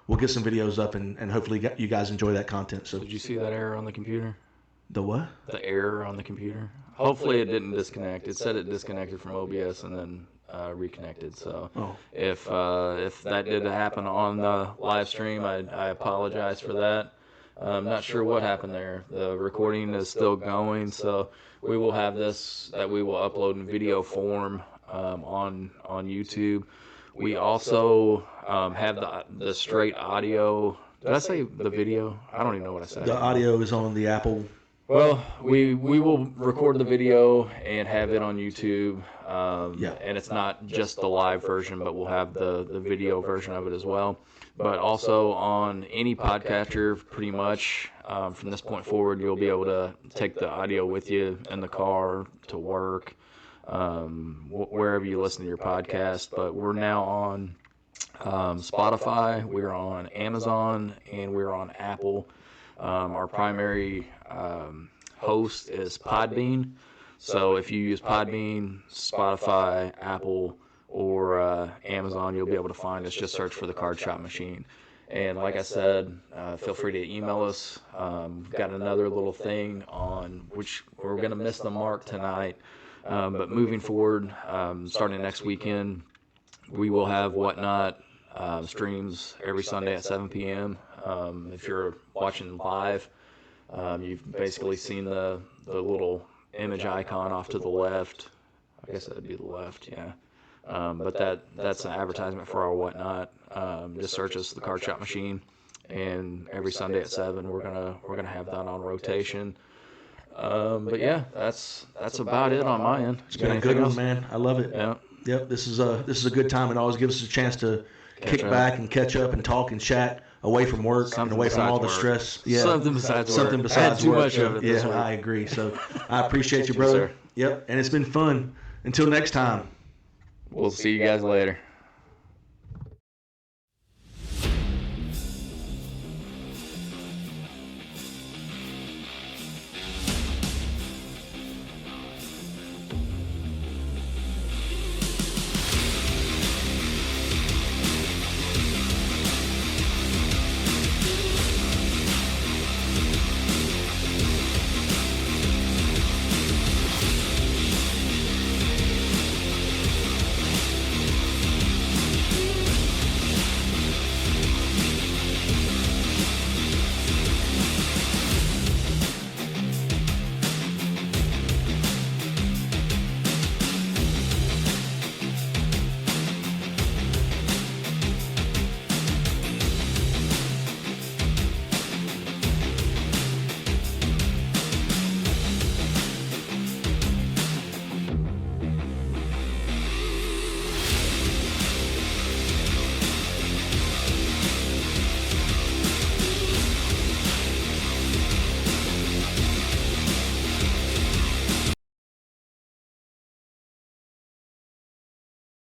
[SPEAKER 1] we'll get some videos up, and hopefully you guys enjoy that content. So,
[SPEAKER 2] did you see that error on the computer?
[SPEAKER 1] The what?
[SPEAKER 2] The error on the computer. Hopefully it didn't disconnect. It said it disconnected from OBS and then reconnected. So if that did happen on the live stream, I apologize for that. I'm not sure what happened there. The recording is still going, so we will have this that we will upload in video form on YouTube. We also have the straight audio. Did I say the video? I don't even know what I said.
[SPEAKER 1] The audio is on the Apple.
[SPEAKER 2] Well, we will record the video and have it on YouTube. And it's not just the live version, but we'll have the video version of it as well. But also on any podcatcher, pretty much from this point forward, you'll be able to take the audio with you in the car, to work, wherever you listen to your podcast. But we're now on Spotify, we're on Amazon, and we're on Apple. Our primary host is Podbean. So if you use Podbean, Spotify, Apple, or Amazon, you'll be able to find us. Just search for the Card Shop Machine. And like I said, feel free to email us. We've got another little thing on which we're going to miss the mark tonight. But moving forward, starting next weekend, we will have Whatnot streams every Sunday at 7 p.m. If you're watching live, you've basically seen the little image icon off to the left. I guess that'd be the left, yeah. But that's an advertisement for our Whatnot. Just search us the Card Shop Machine, and every Sunday at 7 we're gonna have that on rotation. But yeah, that's about it on my end.
[SPEAKER 1] It's been a good one, man. I love it.
[SPEAKER 2] Yeah.
[SPEAKER 1] Yep. This is a good time. It always gives us a chance to kick back and catch up and talk and chat away from work and away from all the stress. Yeah.
[SPEAKER 2] Something besides
[SPEAKER 1] work.
[SPEAKER 2] I had too much of it.
[SPEAKER 1] Yeah, I agree. So I appreciate you, brother.
[SPEAKER 2] Sir.
[SPEAKER 1] Yep. And it's been fun. Until next time.
[SPEAKER 2] We'll see you guys later.